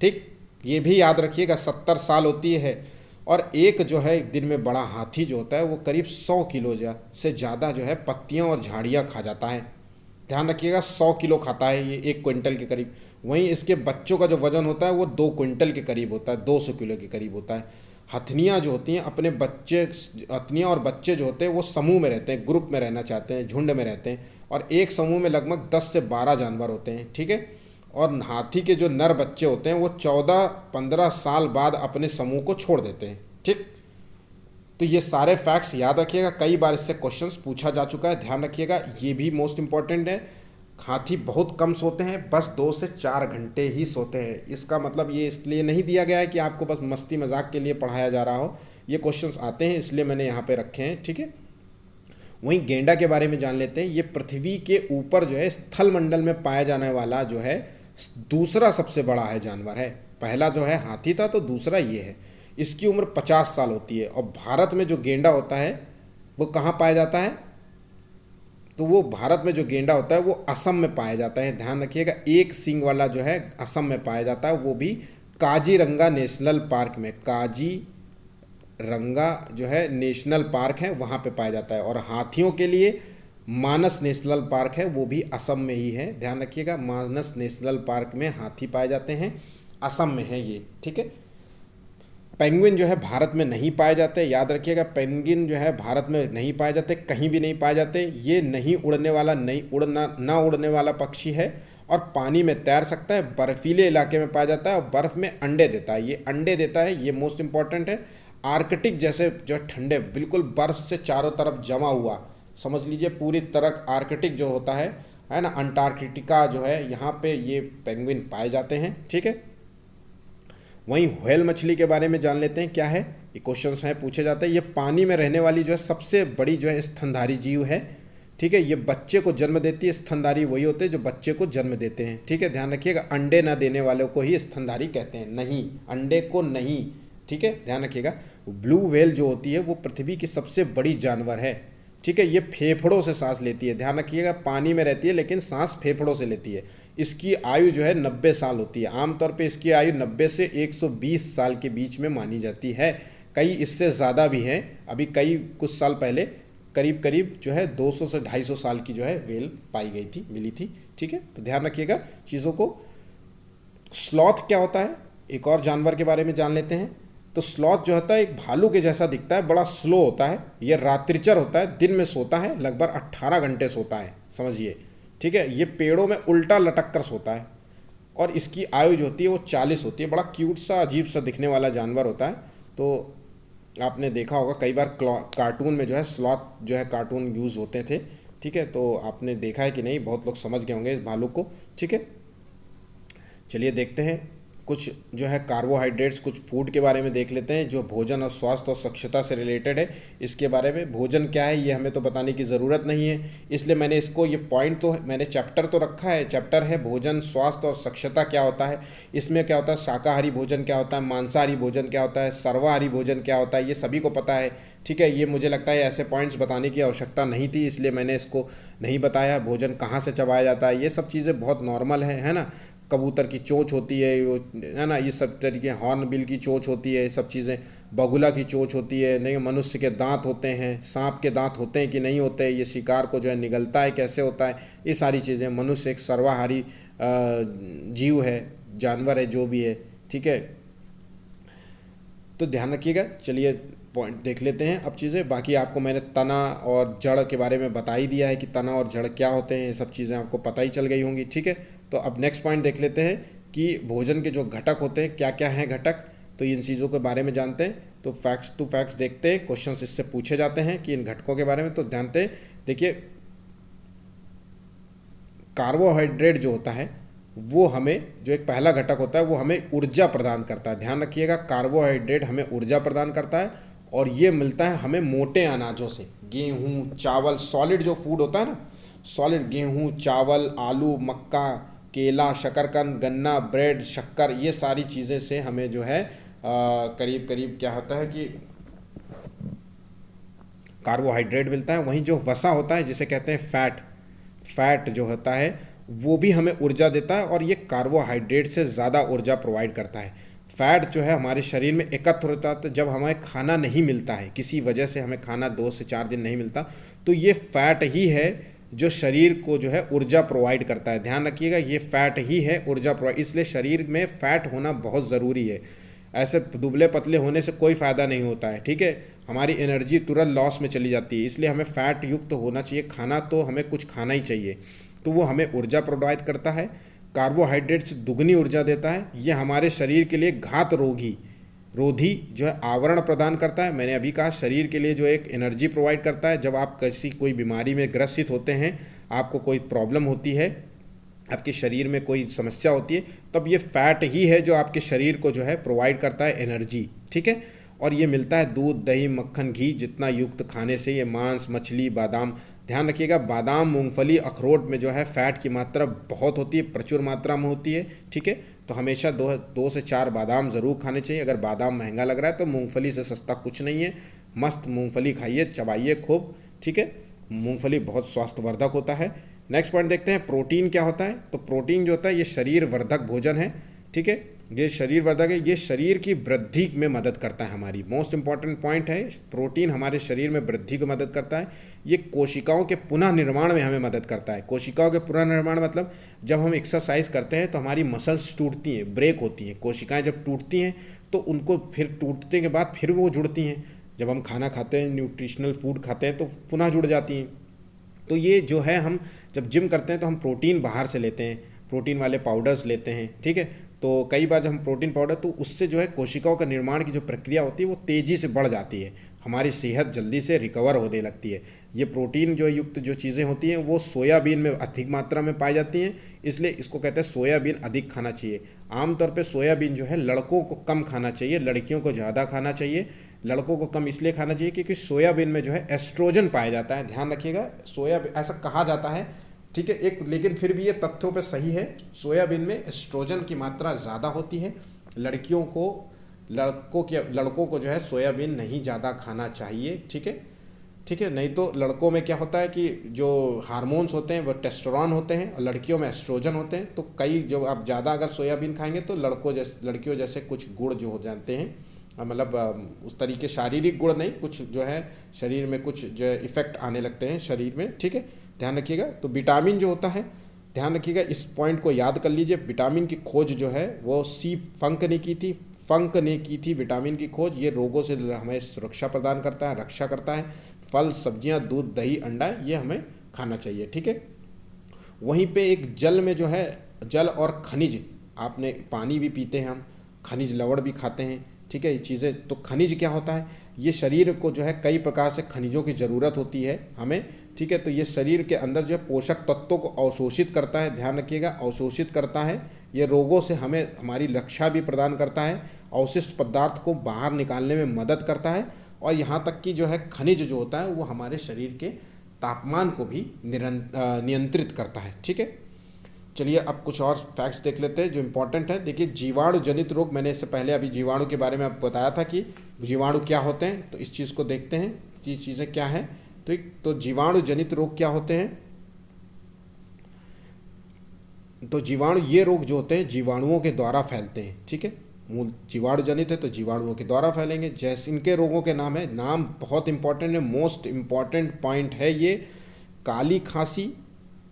ठीक, ये भी याद रखिएगा 70 साल होती है। और एक जो है एक दिन में बड़ा हाथी जो होता है वो करीब 100 किलो से ज़्यादा जो है पत्तियाँ और झाड़ियाँ खा जाता है, ध्यान रखिएगा, 100 किलो खाता है ये, 1 क्विंटल के करीब। वहीं इसके बच्चों का जो वजन होता है वो 2 क्विंटल के करीब होता है, 200 किलो के करीब होता है। हथनियाँ जो होती हैं अपने बच्चे, हथनियाँ और बच्चे जो होते हैं वो समूह में रहते हैं, ग्रुप में रहना चाहते हैं, झुंड में रहते हैं, और एक समूह में लगभग 10 से 12 जानवर होते हैं, ठीक है। और हाथी के जो नर बच्चे होते हैं वो 14-15 साल बाद अपने समूह को छोड़ देते हैं, ठीक। तो ये सारे फैक्ट्स याद रखिएगा, कई बार इससे क्वेश्चंस पूछा जा चुका है, ध्यान रखिएगा, ये भी मोस्ट इंपॉर्टेंट है। हाथी बहुत कम सोते हैं, बस 2 से 4 घंटे ही सोते हैं। इसका मतलब ये इसलिए नहीं दिया गया है कि आपको बस मस्ती मजाक के लिए पढ़ाया जा रहा हो, ये क्वेश्चंस आते हैं इसलिए मैंने यहाँ पे रखे हैं, ठीक है। वहीं गेंडा के बारे में जान लेते हैं। ये पृथ्वी के ऊपर जो है स्थल मंडल में पाया जाने वाला जो है दूसरा सबसे बड़ा है जानवर है। पहला जो है हाथी था, तो दूसरा ये है। इसकी उम्र 50 साल होती है। और भारत में जो गेंडा होता है वो कहाँ पाया जाता है, तो वो भारत में जो गेंडा होता है वो असम में पाया जाता है, ध्यान रखिएगा। एक सींग वाला जो है असम में पाया जाता है, वो भी काजीरंगा नेशनल पार्क में। काजीरंगा जो है नेशनल पार्क है, वहाँ पे पाया जाता है। और हाथियों के लिए मानस नेशनल पार्क है, वो भी असम में ही है, ध्यान रखिएगा। मानस नेशनल पार्क में हाथी पाए जाते हैं। असम में है ये, ठीक है। पेंगुइन जो है भारत में नहीं पाए जाते, याद रखिएगा, पेंगुइन जो है भारत में नहीं पाए जाते, कहीं भी नहीं पाए जाते। ये नहीं उड़ने वाला, नहीं उड़ना ना उड़ने वाला पक्षी है और पानी में तैर सकता है, बर्फीले इलाके में पाया जाता है और बर्फ़ में अंडे देता है। ये अंडे देता है, ये मोस्ट इंपॉर्टेंट है। आर्कटिक जैसे जो ठंडे बिल्कुल बर्फ़ से चारों तरफ जमा हुआ, समझ लीजिए पूरी तरह आर्कटिक जो होता है ना, अंटार्कटिका जो है, यहाँ पे ये पेंगुइन पाए जाते हैं, ठीक है। वहीं व्हेल मछली के बारे में जान लेते हैं क्या है। ये क्वेश्चंस हैं, पूछे जाते हैं। ये पानी में रहने वाली जो है सबसे बड़ी जो है स्तनधारी जीव है, ठीक है। ये बच्चे को जन्म देती है। स्तनधारी वही होते हैं जो बच्चे को जन्म देते हैं, ठीक है। ध्यान रखिएगा, अंडे ना देने वालों को ही स्तनधारी कहते हैं, नहीं अंडे को नहीं, ठीक है, ध्यान रखिएगा। ब्लू व्हेल जो होती है वो पृथ्वी की सबसे बड़ी जानवर है, ठीक है। ये फेफड़ों से सांस लेती है, ध्यान रखिएगा, पानी में रहती है लेकिन सांस फेफड़ों से लेती है। इसकी आयु जो है 90 साल होती है। आमतौर पे इसकी आयु 90 से 120 साल के बीच में मानी जाती है। कई इससे ज़्यादा भी हैं। अभी कई कुछ साल पहले करीब करीब जो है 200 से 250 साल की जो है व्हेल पाई गई थी, मिली थी, ठीक है। तो ध्यान रखिएगा चीज़ों को। स्लॉथ क्या होता है, एक और जानवर के बारे में जान लेते हैं। तो स्लॉथ जो होता है एक भालू के जैसा दिखता है, बड़ा स्लो होता है, ये रात्रिचर होता है, दिन में सोता है, लगभग 18 घंटे सोता है, समझिए, ठीक है। ये पेड़ों में उल्टा लटक कर सोता है और इसकी आयु जो होती है वो 40 होती है। बड़ा क्यूट सा, अजीब सा दिखने वाला जानवर होता है। तो आपने देखा होगा कई बार कार्टून में जो है स्लॉथ जो है कार्टून यूज़ होते थे, ठीक है। तो आपने देखा है कि नहीं, बहुत लोग समझ गए होंगे इस भालू को, ठीक है। चलिए देखते हैं कुछ जो है कार्बोहाइड्रेट्स, कुछ फूड के बारे में देख लेते हैं जो भोजन और स्वास्थ्य और स्वच्छता से रिलेटेड है। इसके बारे में भोजन क्या है ये हमें तो बताने की ज़रूरत नहीं है, इसलिए मैंने इसको ये पॉइंट तो मैंने चैप्टर तो रखा है। चैप्टर है भोजन, स्वास्थ्य और स्वच्छता क्या होता है। इसमें क्या होता है, शाकाहारी भोजन क्या होता है, मांसाहारी भोजन क्या होता है, सर्वाहारी भोजन क्या होता है, ये सभी को पता है, ठीक है। ये मुझे लगता है ऐसे पॉइंट्स बताने की आवश्यकता नहीं थी, इसलिए मैंने इसको नहीं बताया। भोजन कहाँ से चबाया जाता है, ये सब चीज़ें बहुत नॉर्मल है ना। कबूतर की चोंच होती है ना, ये सब तरीके, हॉर्नबिल की चोंच होती है, ये सब चीज़ें, बगुला की चोंच होती है, नहीं मनुष्य के दांत होते हैं, सांप के दांत होते हैं कि नहीं होते हैं, ये शिकार को जो है निगलता है कैसे होता है, ये सारी चीज़ें। मनुष्य एक सर्वाहारी जीव है, जानवर है, जो भी है, ठीक है। तो ध्यान रखिएगा। चलिए पॉइंट देख लेते हैं अब चीज़ें। बाकी आपको मैंने तना और जड़ के बारे में बता ही दिया है कि तना और जड़ क्या होते हैं, ये सब चीज़ें आपको पता ही चल गई होंगी, ठीक है। तो अब नेक्स्ट पॉइंट देख लेते हैं कि भोजन के जो घटक होते हैं क्या क्या हैं घटक, तो इन चीज़ों के बारे में जानते हैं। तो फैक्ट्स टू फैक्ट्स देखते हैं, क्वेश्चंस इससे पूछे जाते हैं कि इन घटकों के बारे में, तो जानते हैं। देखिए कार्बोहाइड्रेट जो होता है वो हमें, जो एक पहला घटक होता है वो हमें ऊर्जा प्रदान करता है। ध्यान रखिएगा, कार्बोहाइड्रेट हमें ऊर्जा प्रदान करता है और ये मिलता है हमें मोटे अनाजों से, गेहूँ, चावल, सॉलिड जो फूड होता है ना, सॉलिड, गेहूँ, चावल, आलू, मक्का, केला, शकरकंद, गन्ना, ब्रेड, शक्कर, ये सारी चीज़ें से हमें जो है करीब करीब क्या होता है कि कार्बोहाइड्रेट मिलता है। वहीं जो वसा होता है जिसे कहते हैं फैट, फैट जो होता है वो भी हमें ऊर्जा देता है और ये कार्बोहाइड्रेट से ज़्यादा ऊर्जा प्रोवाइड करता है। फैट जो है हमारे शरीर में एकत्र होता है, तो जब हमें खाना नहीं मिलता है, किसी वजह से हमें खाना 2 से 4 दिन नहीं मिलता, तो ये फैट ही है जो शरीर को जो है ऊर्जा प्रोवाइड करता है। ध्यान रखिएगा, ये फैट ही है ऊर्जा प्रोवाइड, इसलिए शरीर में फैट होना बहुत ज़रूरी है। ऐसे दुबले पतले होने से कोई फ़ायदा नहीं होता है, ठीक है। हमारी एनर्जी तुरंत लॉस में चली जाती है, इसलिए हमें फ़ैट युक्त होना चाहिए खाना, तो हमें कुछ खाना ही चाहिए, तो वो हमें ऊर्जा प्रोवाइड करता है। कार्बोहाइड्रेट से दुगनी ऊर्जा देता है। ये हमारे शरीर के लिए घात रोधी जो है आवरण प्रदान करता है। मैंने अभी कहा शरीर के लिए जो एक एनर्जी प्रोवाइड करता है। जब आप किसी कोई बीमारी में ग्रसित होते हैं, आपको कोई प्रॉब्लम होती है, आपके शरीर में कोई समस्या होती है, तब ये फैट ही है जो आपके शरीर को जो है प्रोवाइड करता है एनर्जी, ठीक है। और ये मिलता है दूध, दही, मक्खन, घी जितना युक्त खाने से। ये मांस, मछली, बादाम, ध्यान रखिएगा, बादाम, मूंगफली, अखरोट में जो है फ़ैट की मात्रा बहुत होती है, प्रचुर मात्रा में होती है, ठीक है। तो हमेशा 2 से 4 बादाम ज़रूर खाने चाहिए। अगर बादाम महंगा लग रहा है तो मूंगफली से सस्ता कुछ नहीं है। मस्त मूंगफली खाइए, चबाइए खूब, ठीक है। मूंगफली बहुत स्वास्थ्यवर्धक होता है। नेक्स्ट पॉइंट देखते हैं, प्रोटीन क्या होता है। तो प्रोटीन जो होता है ये शरीर वर्धक भोजन है, ठीक है। ये शरीर वर्धक है, ये शरीर की वृद्धि में मदद करता है। हमारी मोस्ट इंपॉर्टेंट पॉइंट है, प्रोटीन हमारे शरीर में वृद्धि को मदद करता है। ये कोशिकाओं के पुनः निर्माण में हमें मदद करता है। कोशिकाओं के पुनः निर्माण मतलब जब हम एक्सरसाइज करते हैं तो हमारी मसल्स टूटती हैं, ब्रेक होती हैं। कोशिकाएं जब टूटती हैं तो उनको फिर टूटने के बाद फिर वो जुड़ती हैं। जब हम खाना खाते हैं, न्यूट्रिशनल फूड खाते हैं तो पुनः जुड़ जाती हैं। तो ये जो है, हम जब जिम करते हैं तो हम प्रोटीन बाहर से लेते हैं, प्रोटीन वाले पाउडर्स लेते हैं, ठीक है। तो कई बार जब हम प्रोटीन पाउडर, तो उससे जो है कोशिकाओं का निर्माण की जो प्रक्रिया होती है वो तेज़ी से बढ़ जाती है, हमारी सेहत जल्दी से रिकवर होने लगती है। ये प्रोटीन जो युक्त जो चीज़ें होती हैं वो सोयाबीन में अधिक मात्रा में पाई जाती हैं, इसलिए इसको कहते हैं सोयाबीन अधिक खाना चाहिए। आमतौर पे सोयाबीन जो है लड़कों को कम खाना चाहिए, लड़कियों को ज़्यादा खाना चाहिए। लड़कों को कम इसलिए खाना चाहिए क्योंकि सोयाबीन में जो है एस्ट्रोजन पाया जाता है। ध्यान रखिएगा, सोयाबीन ऐसा कहा जाता है, ठीक है, एक, लेकिन फिर भी ये तथ्यों पे सही है। सोयाबीन में एस्ट्रोजन की मात्रा ज़्यादा होती है। लड़कों को जो है सोयाबीन नहीं ज़्यादा खाना चाहिए, ठीक है, ठीक है। नहीं तो लड़कों में क्या होता है कि जो हार्मोन्स होते हैं वो टेस्टोस्टेरोन होते हैं और लड़कियों में एस्ट्रोजन होते हैं। तो कई जो आप ज़्यादा अगर सोयाबीन खाएंगे तो लड़कियों जैसे कुछ गुण जो हो जाते हैं, मतलब उस तरीके शारीरिक गुण नहीं, कुछ जो है शरीर में कुछ जो इफ़ेक्ट आने लगते हैं शरीर में, ठीक है, ध्यान रखिएगा। तो विटामिन जो होता है, ध्यान रखिएगा, इस पॉइंट को याद कर लीजिए। विटामिन की खोज जो है वो फंक ने की थी विटामिन की खोज। ये रोगों से हमें सुरक्षा प्रदान करता है, रक्षा करता है। फल, सब्जियां, दूध, दही, अंडा ये हमें खाना चाहिए, ठीक है। वहीं पे एक जल में जो है, जल और खनिज, आपने पानी भी पीते हैं हम, खनिज लवण भी खाते हैं, ठीक है, ये चीज़ें। तो खनिज क्या होता है, ये शरीर को जो है कई प्रकार से खनिजों की ज़रूरत होती है हमें, ठीक है। तो ये शरीर के अंदर जो है पोषक तत्वों को अवशोषित करता है, ध्यान रखिएगा, अवशोषित करता है। ये रोगों से हमें हमारी रक्षा भी प्रदान करता है, अवशिष्ट पदार्थ को बाहर निकालने में मदद करता है, और यहाँ तक कि जो है खनिज जो होता है वो हमारे शरीर के तापमान को भी नियंत्रित करता है, ठीक है। चलिए अब कुछ और फैक्ट्स देख लेते हैं जो इम्पोर्टेंट है। देखिए, जीवाणु जनित रोग, मैंने इससे पहले अभी जीवाणु के बारे में आपको बताया था कि जीवाणु क्या होते हैं। तो इस चीज़ को देखते हैं कि चीज़ें क्या हैं। तो जीवाणु जनित रोग क्या होते हैं। तो जीवाणु, ये रोग जो होते हैं जीवाणुओं के द्वारा फैलते हैं, ठीक है। मूल जीवाणु जनित है तो जीवाणुओं के द्वारा फैलेंगे। जैसे इनके रोगों के नाम है, नाम बहुत इंपॉर्टेंट है, मोस्ट इम्पॉर्टेंट पॉइंट है ये। काली खांसी,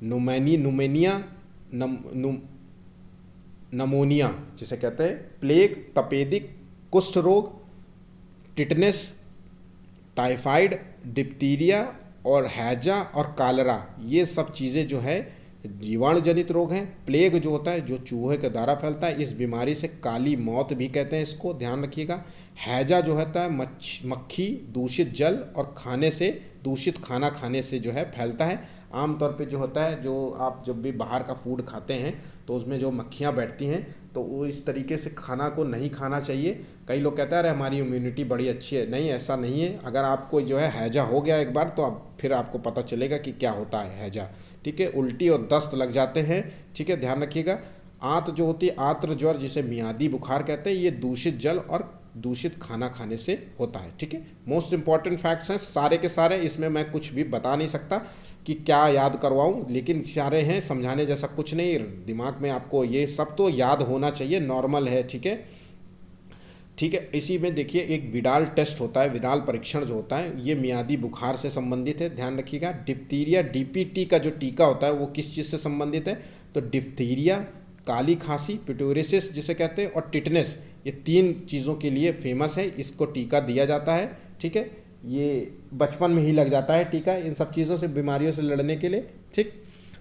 नुमेनिया, नमोनिया जिसे कहते हैं, प्लेग, तपेदिक, कुष्ठ रोग, टिटनेस, टाइफाइड, डिप्थीरिया और हैजा और कालरा, ये सब चीज़ें जो है जीवाणु जनित रोग हैं। प्लेग जो होता है जो चूहे के द्वारा फैलता है, इस बीमारी से काली मौत भी कहते हैं इसको, ध्यान रखिएगा। हैजा जो होता है मक्खी, दूषित जल और खाने से, दूषित खाना खाने से जो है फैलता है। आमतौर पे जो होता है, जो आप जब भी बाहर का फूड खाते हैं तो उसमें जो मक्खियाँ बैठती हैं तो वो इस तरीके से खाना को नहीं खाना चाहिए। कई लोग कहते हैं अरे हमारी इम्यूनिटी बड़ी अच्छी है, नहीं, ऐसा नहीं है। अगर आपको जो है हैजा हो गया एक बार तो अब फिर आपको पता चलेगा कि क्या होता है हैजा, ठीक है। उल्टी और दस्त लग जाते हैं, ठीक है, ध्यान रखिएगा। आंत जो होती है, आंत्र ज्वर जिसे मियादी बुखार कहते हैं, ये दूषित जल और दूषित खाना खाने से होता है, ठीक है। मोस्ट इंपॉर्टेंट फैक्ट्स हैं सारे के सारे, इसमें मैं कुछ भी बता नहीं सकता कि क्या याद करवाऊं, लेकिन सारे हैं, समझाने जैसा कुछ नहीं। दिमाग में आपको ये सब तो याद होना चाहिए, नॉर्मल है, ठीक है, ठीक है। इसी में देखिए एक विडाल टेस्ट होता है, विडाल परीक्षण जो होता है, ये मियादी बुखार से संबंधित है, ध्यान रखिएगा। डिप्थीरिया, डीपीटी का जो टीका होता है वो किस चीज़ से संबंधित है, तो डिप्थीरिया, काली खांसी, पिटोरिसिस जिसे कहते हैं, और टिटनेस, ये 3 चीज़ों के लिए फेमस है, इसको टीका दिया जाता है, ठीक है। ये बचपन में ही लग जाता है टीका इन सब चीज़ों से, बीमारियों से लड़ने के लिए, ठीक।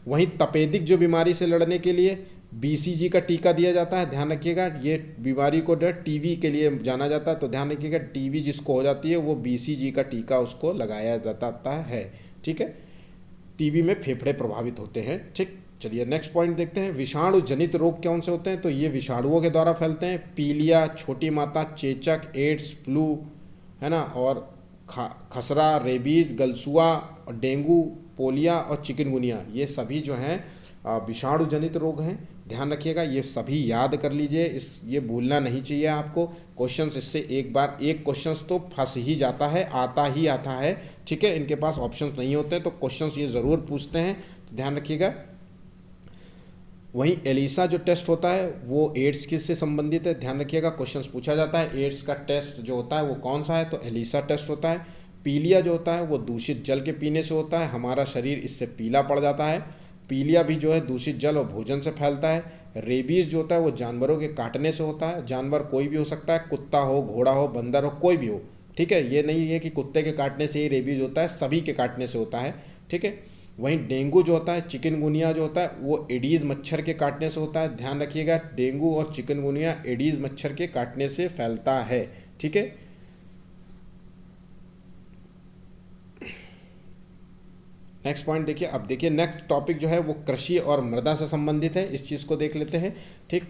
वहीं तपेदिक जो बीमारी से लड़ने के लिए BCG का टीका दिया जाता है, ध्यान रखिएगा। ये बीमारी को जो टीवी के लिए जाना जाता है, तो ध्यान रखिएगा, टीवी जिसको हो जाती है वो BCG का टीका उसको लगाया जाता है, ठीक है। टीबी में फेफड़े प्रभावित होते हैं, ठीक। चलिए नेक्स्ट पॉइंट देखते हैं। विषाणु जनित रोग कौन से होते हैं, तो ये विषाणुओं के द्वारा फैलते हैं। पीलिया, छोटी माता, चेचक, एड्स, फ्लू, है ना, और खसरा, रेबीज, गलसुआ, डेंगू, पोलिया और चिकनगुनिया, ये सभी जो हैं विषाणु जनित रोग हैं, ध्यान रखिएगा। ये सभी याद कर लीजिए, ये भूलना नहीं चाहिए आपको। क्वेश्चंस इससे एक बार एक क्वेश्चंस तो फंस ही जाता है, आता ही आता है, ठीक है। इनके पास ऑप्शंस नहीं होते तो क्वेश्चंस ये ज़रूर पूछते हैं, तो ध्यान रखिएगा। वहीं एलिसा जो टेस्ट होता है वो एड्स किससे संबंधित है, ध्यान रखिएगा, क्वेश्चंस पूछा जाता है एड्स का टेस्ट जो होता है वो कौन सा है, तो एलिसा टेस्ट होता है। पीलिया जो होता है वो दूषित जल के पीने से होता है, हमारा शरीर इससे पीला पड़ जाता है। पीलिया भी जो है दूषित जल और भोजन से फैलता है। रेबीज़ जो होता है वो जानवरों के काटने से होता है, जानवर कोई भी हो सकता है, कुत्ता हो, घोड़ा हो, बंदर हो, कोई भी हो, ठीक है। ये नहीं है कि कुत्ते के काटने से ही रेबीज होता है, सभी के काटने से होता है, ठीक है। वहीं डेंगू जो होता है, चिकनगुनिया जो होता है वो एडीज़ मच्छर के काटने से होता है, ध्यान रखिएगा, डेंगू और चिकनगुनिया एडीज़ मच्छर के काटने से फैलता है, ठीक है। नेक्स्ट पॉइंट देखिए, अब देखिए नेक्स्ट टॉपिक जो है वो कृषि और मृदा से संबंधित है, इस चीज़ को देख लेते हैं, ठीक।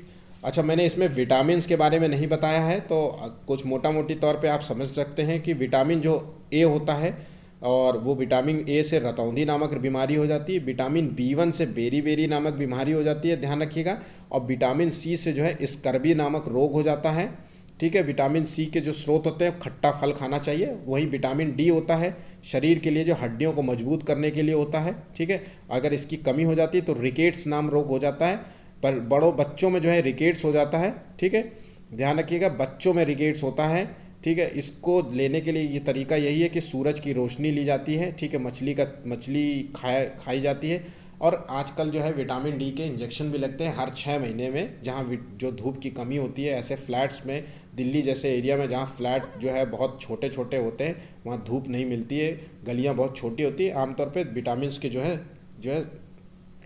अच्छा, मैंने इसमें विटामिन के बारे में नहीं बताया है, तो कुछ मोटा मोटी तौर पे आप समझ सकते हैं कि विटामिन जो ए होता है और वो विटामिन ए से रतौंधी नामक बीमारी हो जाती है, विटामिन बी1 से बेरी नामक बीमारी हो जाती है, ध्यान रखिएगा, और विटामिन सी से जो है स्कर्वी नामक रोग हो जाता है, ठीक है। विटामिन सी के जो स्रोत होते हैं, खट्टा फल खाना चाहिए। वहीं विटामिन डी होता है शरीर के लिए जो हड्डियों को मजबूत करने के लिए होता है, ठीक है। अगर इसकी कमी हो जाती है तो रिकेट्स नाम रोग हो जाता है, पर बड़ों बच्चों में जो है रिकेट्स हो जाता है, ठीक है, ध्यान रखिएगा, बच्चों में रिकेट्स होता है, ठीक है। इसको लेने के लिए ये तरीका यही है कि सूरज की रोशनी ली जाती है, ठीक है, मछली खाई जाती है, और आजकल जो है विटामिन डी के इंजेक्शन भी लगते हैं हर 6 महीने में, जहाँ जो धूप की कमी होती है, ऐसे फ्लैट्स में, दिल्ली जैसे एरिया में जहाँ फ्लैट जो है बहुत छोटे छोटे होते हैं, वहाँ धूप नहीं मिलती है, गलियाँ बहुत छोटी होती है, आमतौर पे विटामिन के जो है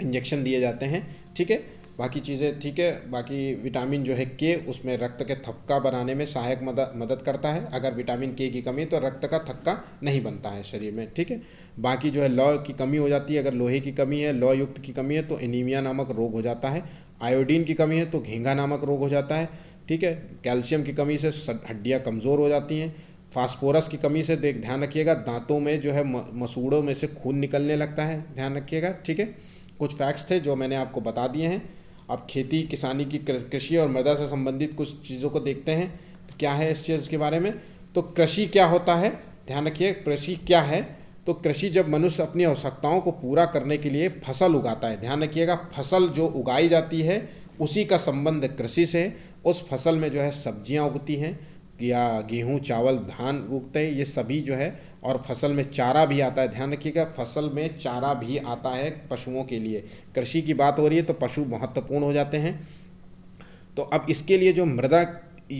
इंजेक्शन दिए जाते हैं, ठीक है। बाकी चीज़ें ठीक है, बाकी विटामिन जो है के उसमें रक्त के थक्का बनाने में सहायक मदद करता है, अगर विटामिन के की कमी है तो रक्त का थक्का नहीं बनता है शरीर में, ठीक है। बाकी जो है लौह की कमी हो जाती है, अगर लोहे की कमी है, लौह युक्त की कमी है तो एनीमिया नामक रोग हो जाता है। आयोडीन की कमी है तो घेंघा नामक रोग हो जाता है, ठीक है। कैल्शियम की कमी से हड्डियाँ कमज़ोर हो जाती हैं। फास्फोरस की कमी से ध्यान रखिएगा, दांतों में जो है मसूड़ों में से खून निकलने लगता है, ध्यान रखिएगा, ठीक है। कुछ फैक्ट्स थे जो मैंने आपको बता दिए हैं। अब खेती किसानी की कृषि और मृदा से संबंधित कुछ चीज़ों को देखते हैं, तो क्या है इस चीज़ के बारे में। तो कृषि क्या होता है, ध्यान रखिए, कृषि क्या है। तो कृषि जब मनुष्य अपनी आवश्यकताओं को पूरा करने के लिए फसल उगाता है, ध्यान रखिएगा, फसल जो उगाई जाती है उसी का संबंध कृषि से है। उस फसल में जो है सब्जियां उगती हैं या गेहूं, चावल, धान उगते हैं, ये सभी जो है, और फसल में चारा भी आता है, ध्यान रखिएगा, फसल में चारा भी आता है पशुओं के लिए। कृषि की बात हो रही है तो पशु महत्वपूर्ण हो जाते हैं। तो अब इसके लिए जो मृदा,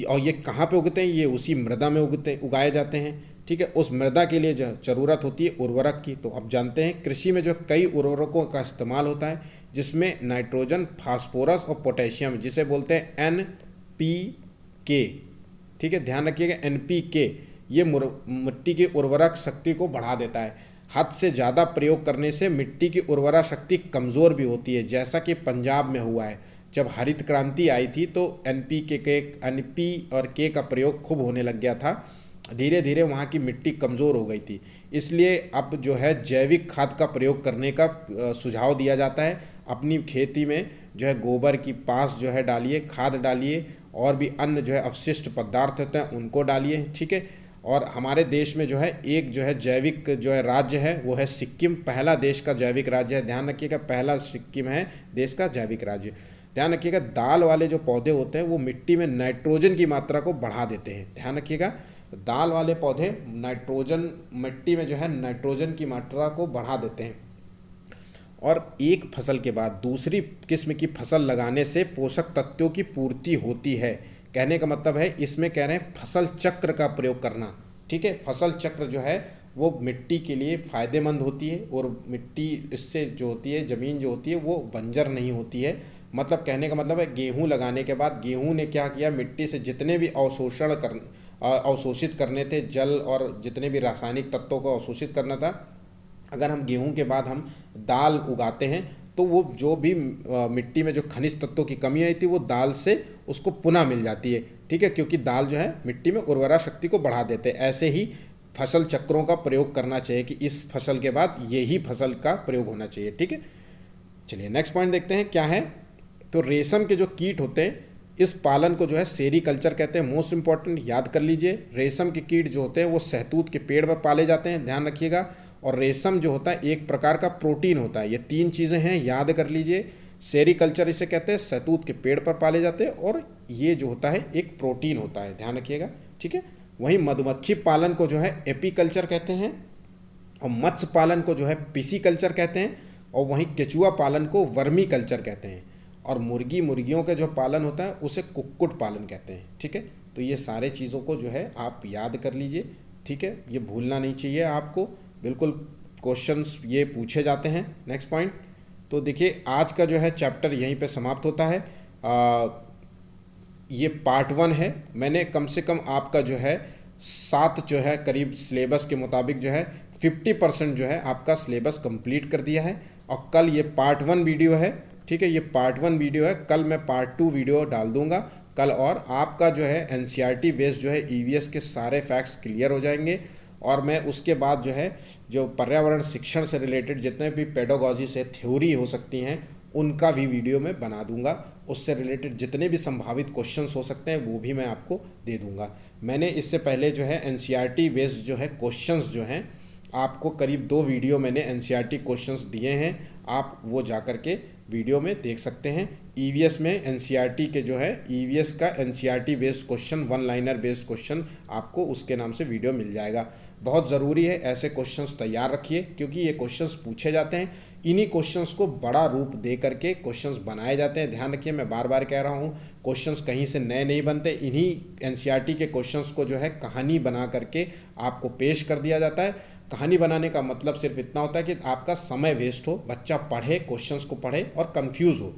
और ये कहाँ पे उगते हैं, ये उसी मृदा में उगाए जाते हैं, ठीक है। उस मृदा के लिए जो ज़रूरत होती है उर्वरक की, तो अब जानते हैं कृषि में जो कई उर्वरकों का इस्तेमाल होता है, जिसमें नाइट्रोजन, फास्फोरस और पोटेशियम, जिसे बोलते हैं NPK, ठीक है, ध्यान रखिएगा, NPK ये मिट्टी की उर्वरक शक्ति को बढ़ा देता है। हद से ज़्यादा प्रयोग करने से मिट्टी की उर्वरा शक्ति कमज़ोर भी होती है, जैसा कि पंजाब में हुआ है। जब हरित क्रांति आई थी तो NP और K का प्रयोग खूब होने लग गया था, धीरे धीरे वहाँ की मिट्टी कमज़ोर हो गई थी। इसलिए अब जो है जैविक खाद का प्रयोग करने का सुझाव दिया जाता है। अपनी खेती में जो है गोबर की पास जो है डालिए, खाद डालिए, और भी अन्य जो है अवशिष्ट पदार्थ होते हैं उनको डालिए, ठीक है। और हमारे देश में जो है एक जो है जैविक जो है राज्य है वो है सिक्किम, पहला देश का जैविक राज्य है, ध्यान रखिएगा, पहला सिक्किम है देश का जैविक राज्य। ध्यान रखिएगा, दाल वाले जो पौधे होते हैं वो मिट्टी में नाइट्रोजन की मात्रा को बढ़ा देते हैं, ध्यान रखिएगा, दाल वाले पौधे नाइट्रोजन, मिट्टी में जो है नाइट्रोजन की मात्रा को बढ़ा देते हैं। और एक फसल के बाद दूसरी किस्म की फसल लगाने से पोषक तत्वों की पूर्ति होती है। कहने का मतलब है, इसमें कह रहे हैं फसल चक्र का प्रयोग करना, ठीक है। फसल चक्र जो है वो मिट्टी के लिए फ़ायदेमंद होती है, और मिट्टी इससे जो होती है, ज़मीन जो होती है वो बंजर नहीं होती है। मतलब कहने का मतलब है, गेहूँ लगाने के बाद गेहूँ ने क्या किया, मिट्टी से जितने भी अवशोषित करने थे, जल और जितने भी रासायनिक तत्वों को अवशोषित करना था, अगर हम गेहूं के बाद हम दाल उगाते हैं तो वो जो भी मिट्टी में जो खनिज तत्वों की कमी आई थी वो दाल से उसको पुनः मिल जाती है, ठीक है, क्योंकि दाल जो है मिट्टी में उर्वरा शक्ति को बढ़ा देते हैं। ऐसे ही फसल चक्रों का प्रयोग करना चाहिए कि इस फसल के बाद यही फसल का प्रयोग होना चाहिए, ठीक है। चलिए नेक्स्ट पॉइंट देखते हैं क्या है। तो रेशम के जो कीट होते हैं, इस पालन को जो है सेरीकल्चर कहते हैं। मोस्ट इंपॉर्टेंट याद कर लीजिए, रेशम के कीट जो होते हैं वो शहतूत के पेड़ पर पाले जाते हैं, ध्यान रखिएगा। और रेशम जो होता है एक प्रकार का प्रोटीन होता है। ये 3 चीज़ें हैं, याद कर लीजिए, सेरीकल्चर इसे कहते हैं, शहतूत के पेड़ पर पाले जाते हैं और ये जो होता है एक प्रोटीन होता है, ध्यान रखिएगा, ठीक है। वहीं मधुमक्खी पालन को जो है एपीकल्चर कहते हैं और मत्स्य पालन को जो है पिसीकल्चर कहते हैं और वहीं केचुआ पालन को वर्मी कल्चर कहते हैं और मुर्गियों के जो पालन होता है उसे कुक्कुट पालन कहते हैं, ठीक है। तो ये सारे चीज़ों को जो है आप याद कर लीजिए, ठीक है, ये भूलना नहीं चाहिए आपको, बिल्कुल क्वेश्चंस ये पूछे जाते हैं। नेक्स्ट पॉइंट, तो देखिए आज का जो है चैप्टर यहीं पे समाप्त होता है। ये पार्ट 1 है। मैंने कम से कम आपका जो है 7 जो है करीब सिलेबस के मुताबिक जो है 50% जो है आपका सिलेबस कंप्लीट कर दिया है और कल ये पार्ट 1 वीडियो है, ठीक है, ये पार्ट 1 वीडियो है। कल मैं पार्ट 2 वीडियो डाल दूंगा कल और आपका जो है एनसीईआरटी बेस्ड जो है ईवीएस के सारे फैक्ट्स क्लियर हो जाएंगे और मैं उसके बाद जो है जो पर्यावरण शिक्षण से रिलेटेड जितने भी पेडागॉजी से थ्योरी हो सकती हैं उनका भी वीडियो मैं बना दूंगा। उससे रिलेटेड जितने भी संभावित क्वेश्चंस हो सकते हैं वो भी मैं आपको दे दूंगा। मैंने इससे पहले जो है एनसीईआरटी बेस्ड जो है क्वेश्चंस जो हैं आपको करीब 2 वीडियो मैंने एनसीईआरटी क्वेश्चंस दिए हैं, आप वो जा कर के वीडियो में देख सकते हैं। ईवीएस में एनसीईआरटी के जो है ईवीएस का NCERT based question 1 liner based question आपको उसके नाम से वीडियो मिल जाएगा। बहुत ज़रूरी है ऐसे क्वेश्चंस तैयार रखिए क्योंकि ये क्वेश्चंस पूछे जाते हैं, इन्हीं क्वेश्चंस को बड़ा रूप दे करके क्वेश्चंस बनाए जाते हैं। ध्यान रखिए, मैं बार बार कह रहा हूँ क्वेश्चंस कहीं से नए नहीं बनते, इन्हीं एनसीईआरटी के क्वेश्चंस को जो है कहानी बना करके आपको पेश कर दिया जाता है। कहानी बनाने का मतलब सिर्फ इतना होता है कि आपका समय वेस्ट हो, बच्चा पढ़े, क्वेश्चंस को पढ़े और कंफ्यूज हो,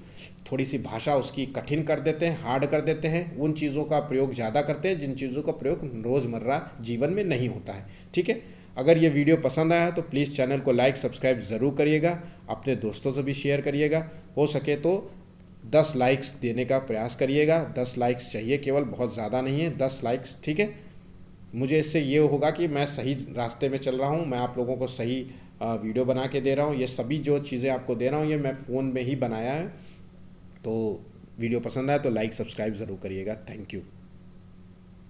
थोड़ी सी भाषा उसकी कठिन कर देते हैं, हार्ड कर देते हैं, उन चीज़ों का प्रयोग ज़्यादा करते हैं जिन चीज़ों का प्रयोग रोज़मर्रा जीवन में नहीं होता है, ठीक है। अगर ये वीडियो पसंद आया तो प्लीज़ चैनल को लाइक सब्सक्राइब ज़रूर करिएगा, अपने दोस्तों से भी शेयर करिएगा, हो सके तो 10 लाइक्स देने का प्रयास करिएगा। 10 लाइक्स चाहिए केवल, बहुत ज़्यादा नहीं है, 10 लाइक्स, ठीक है। मुझे इससे ये होगा कि मैं सही रास्ते में चल रहा हूँ, मैं आप लोगों को सही वीडियो बना के दे रहा हूँ। ये सभी जो चीज़ें आपको दे रहा हूँ ये मैं फ़ोन में ही बनाया है। तो वीडियो पसंद आए तो लाइक सब्सक्राइब ज़रूर करिएगा। Thank you.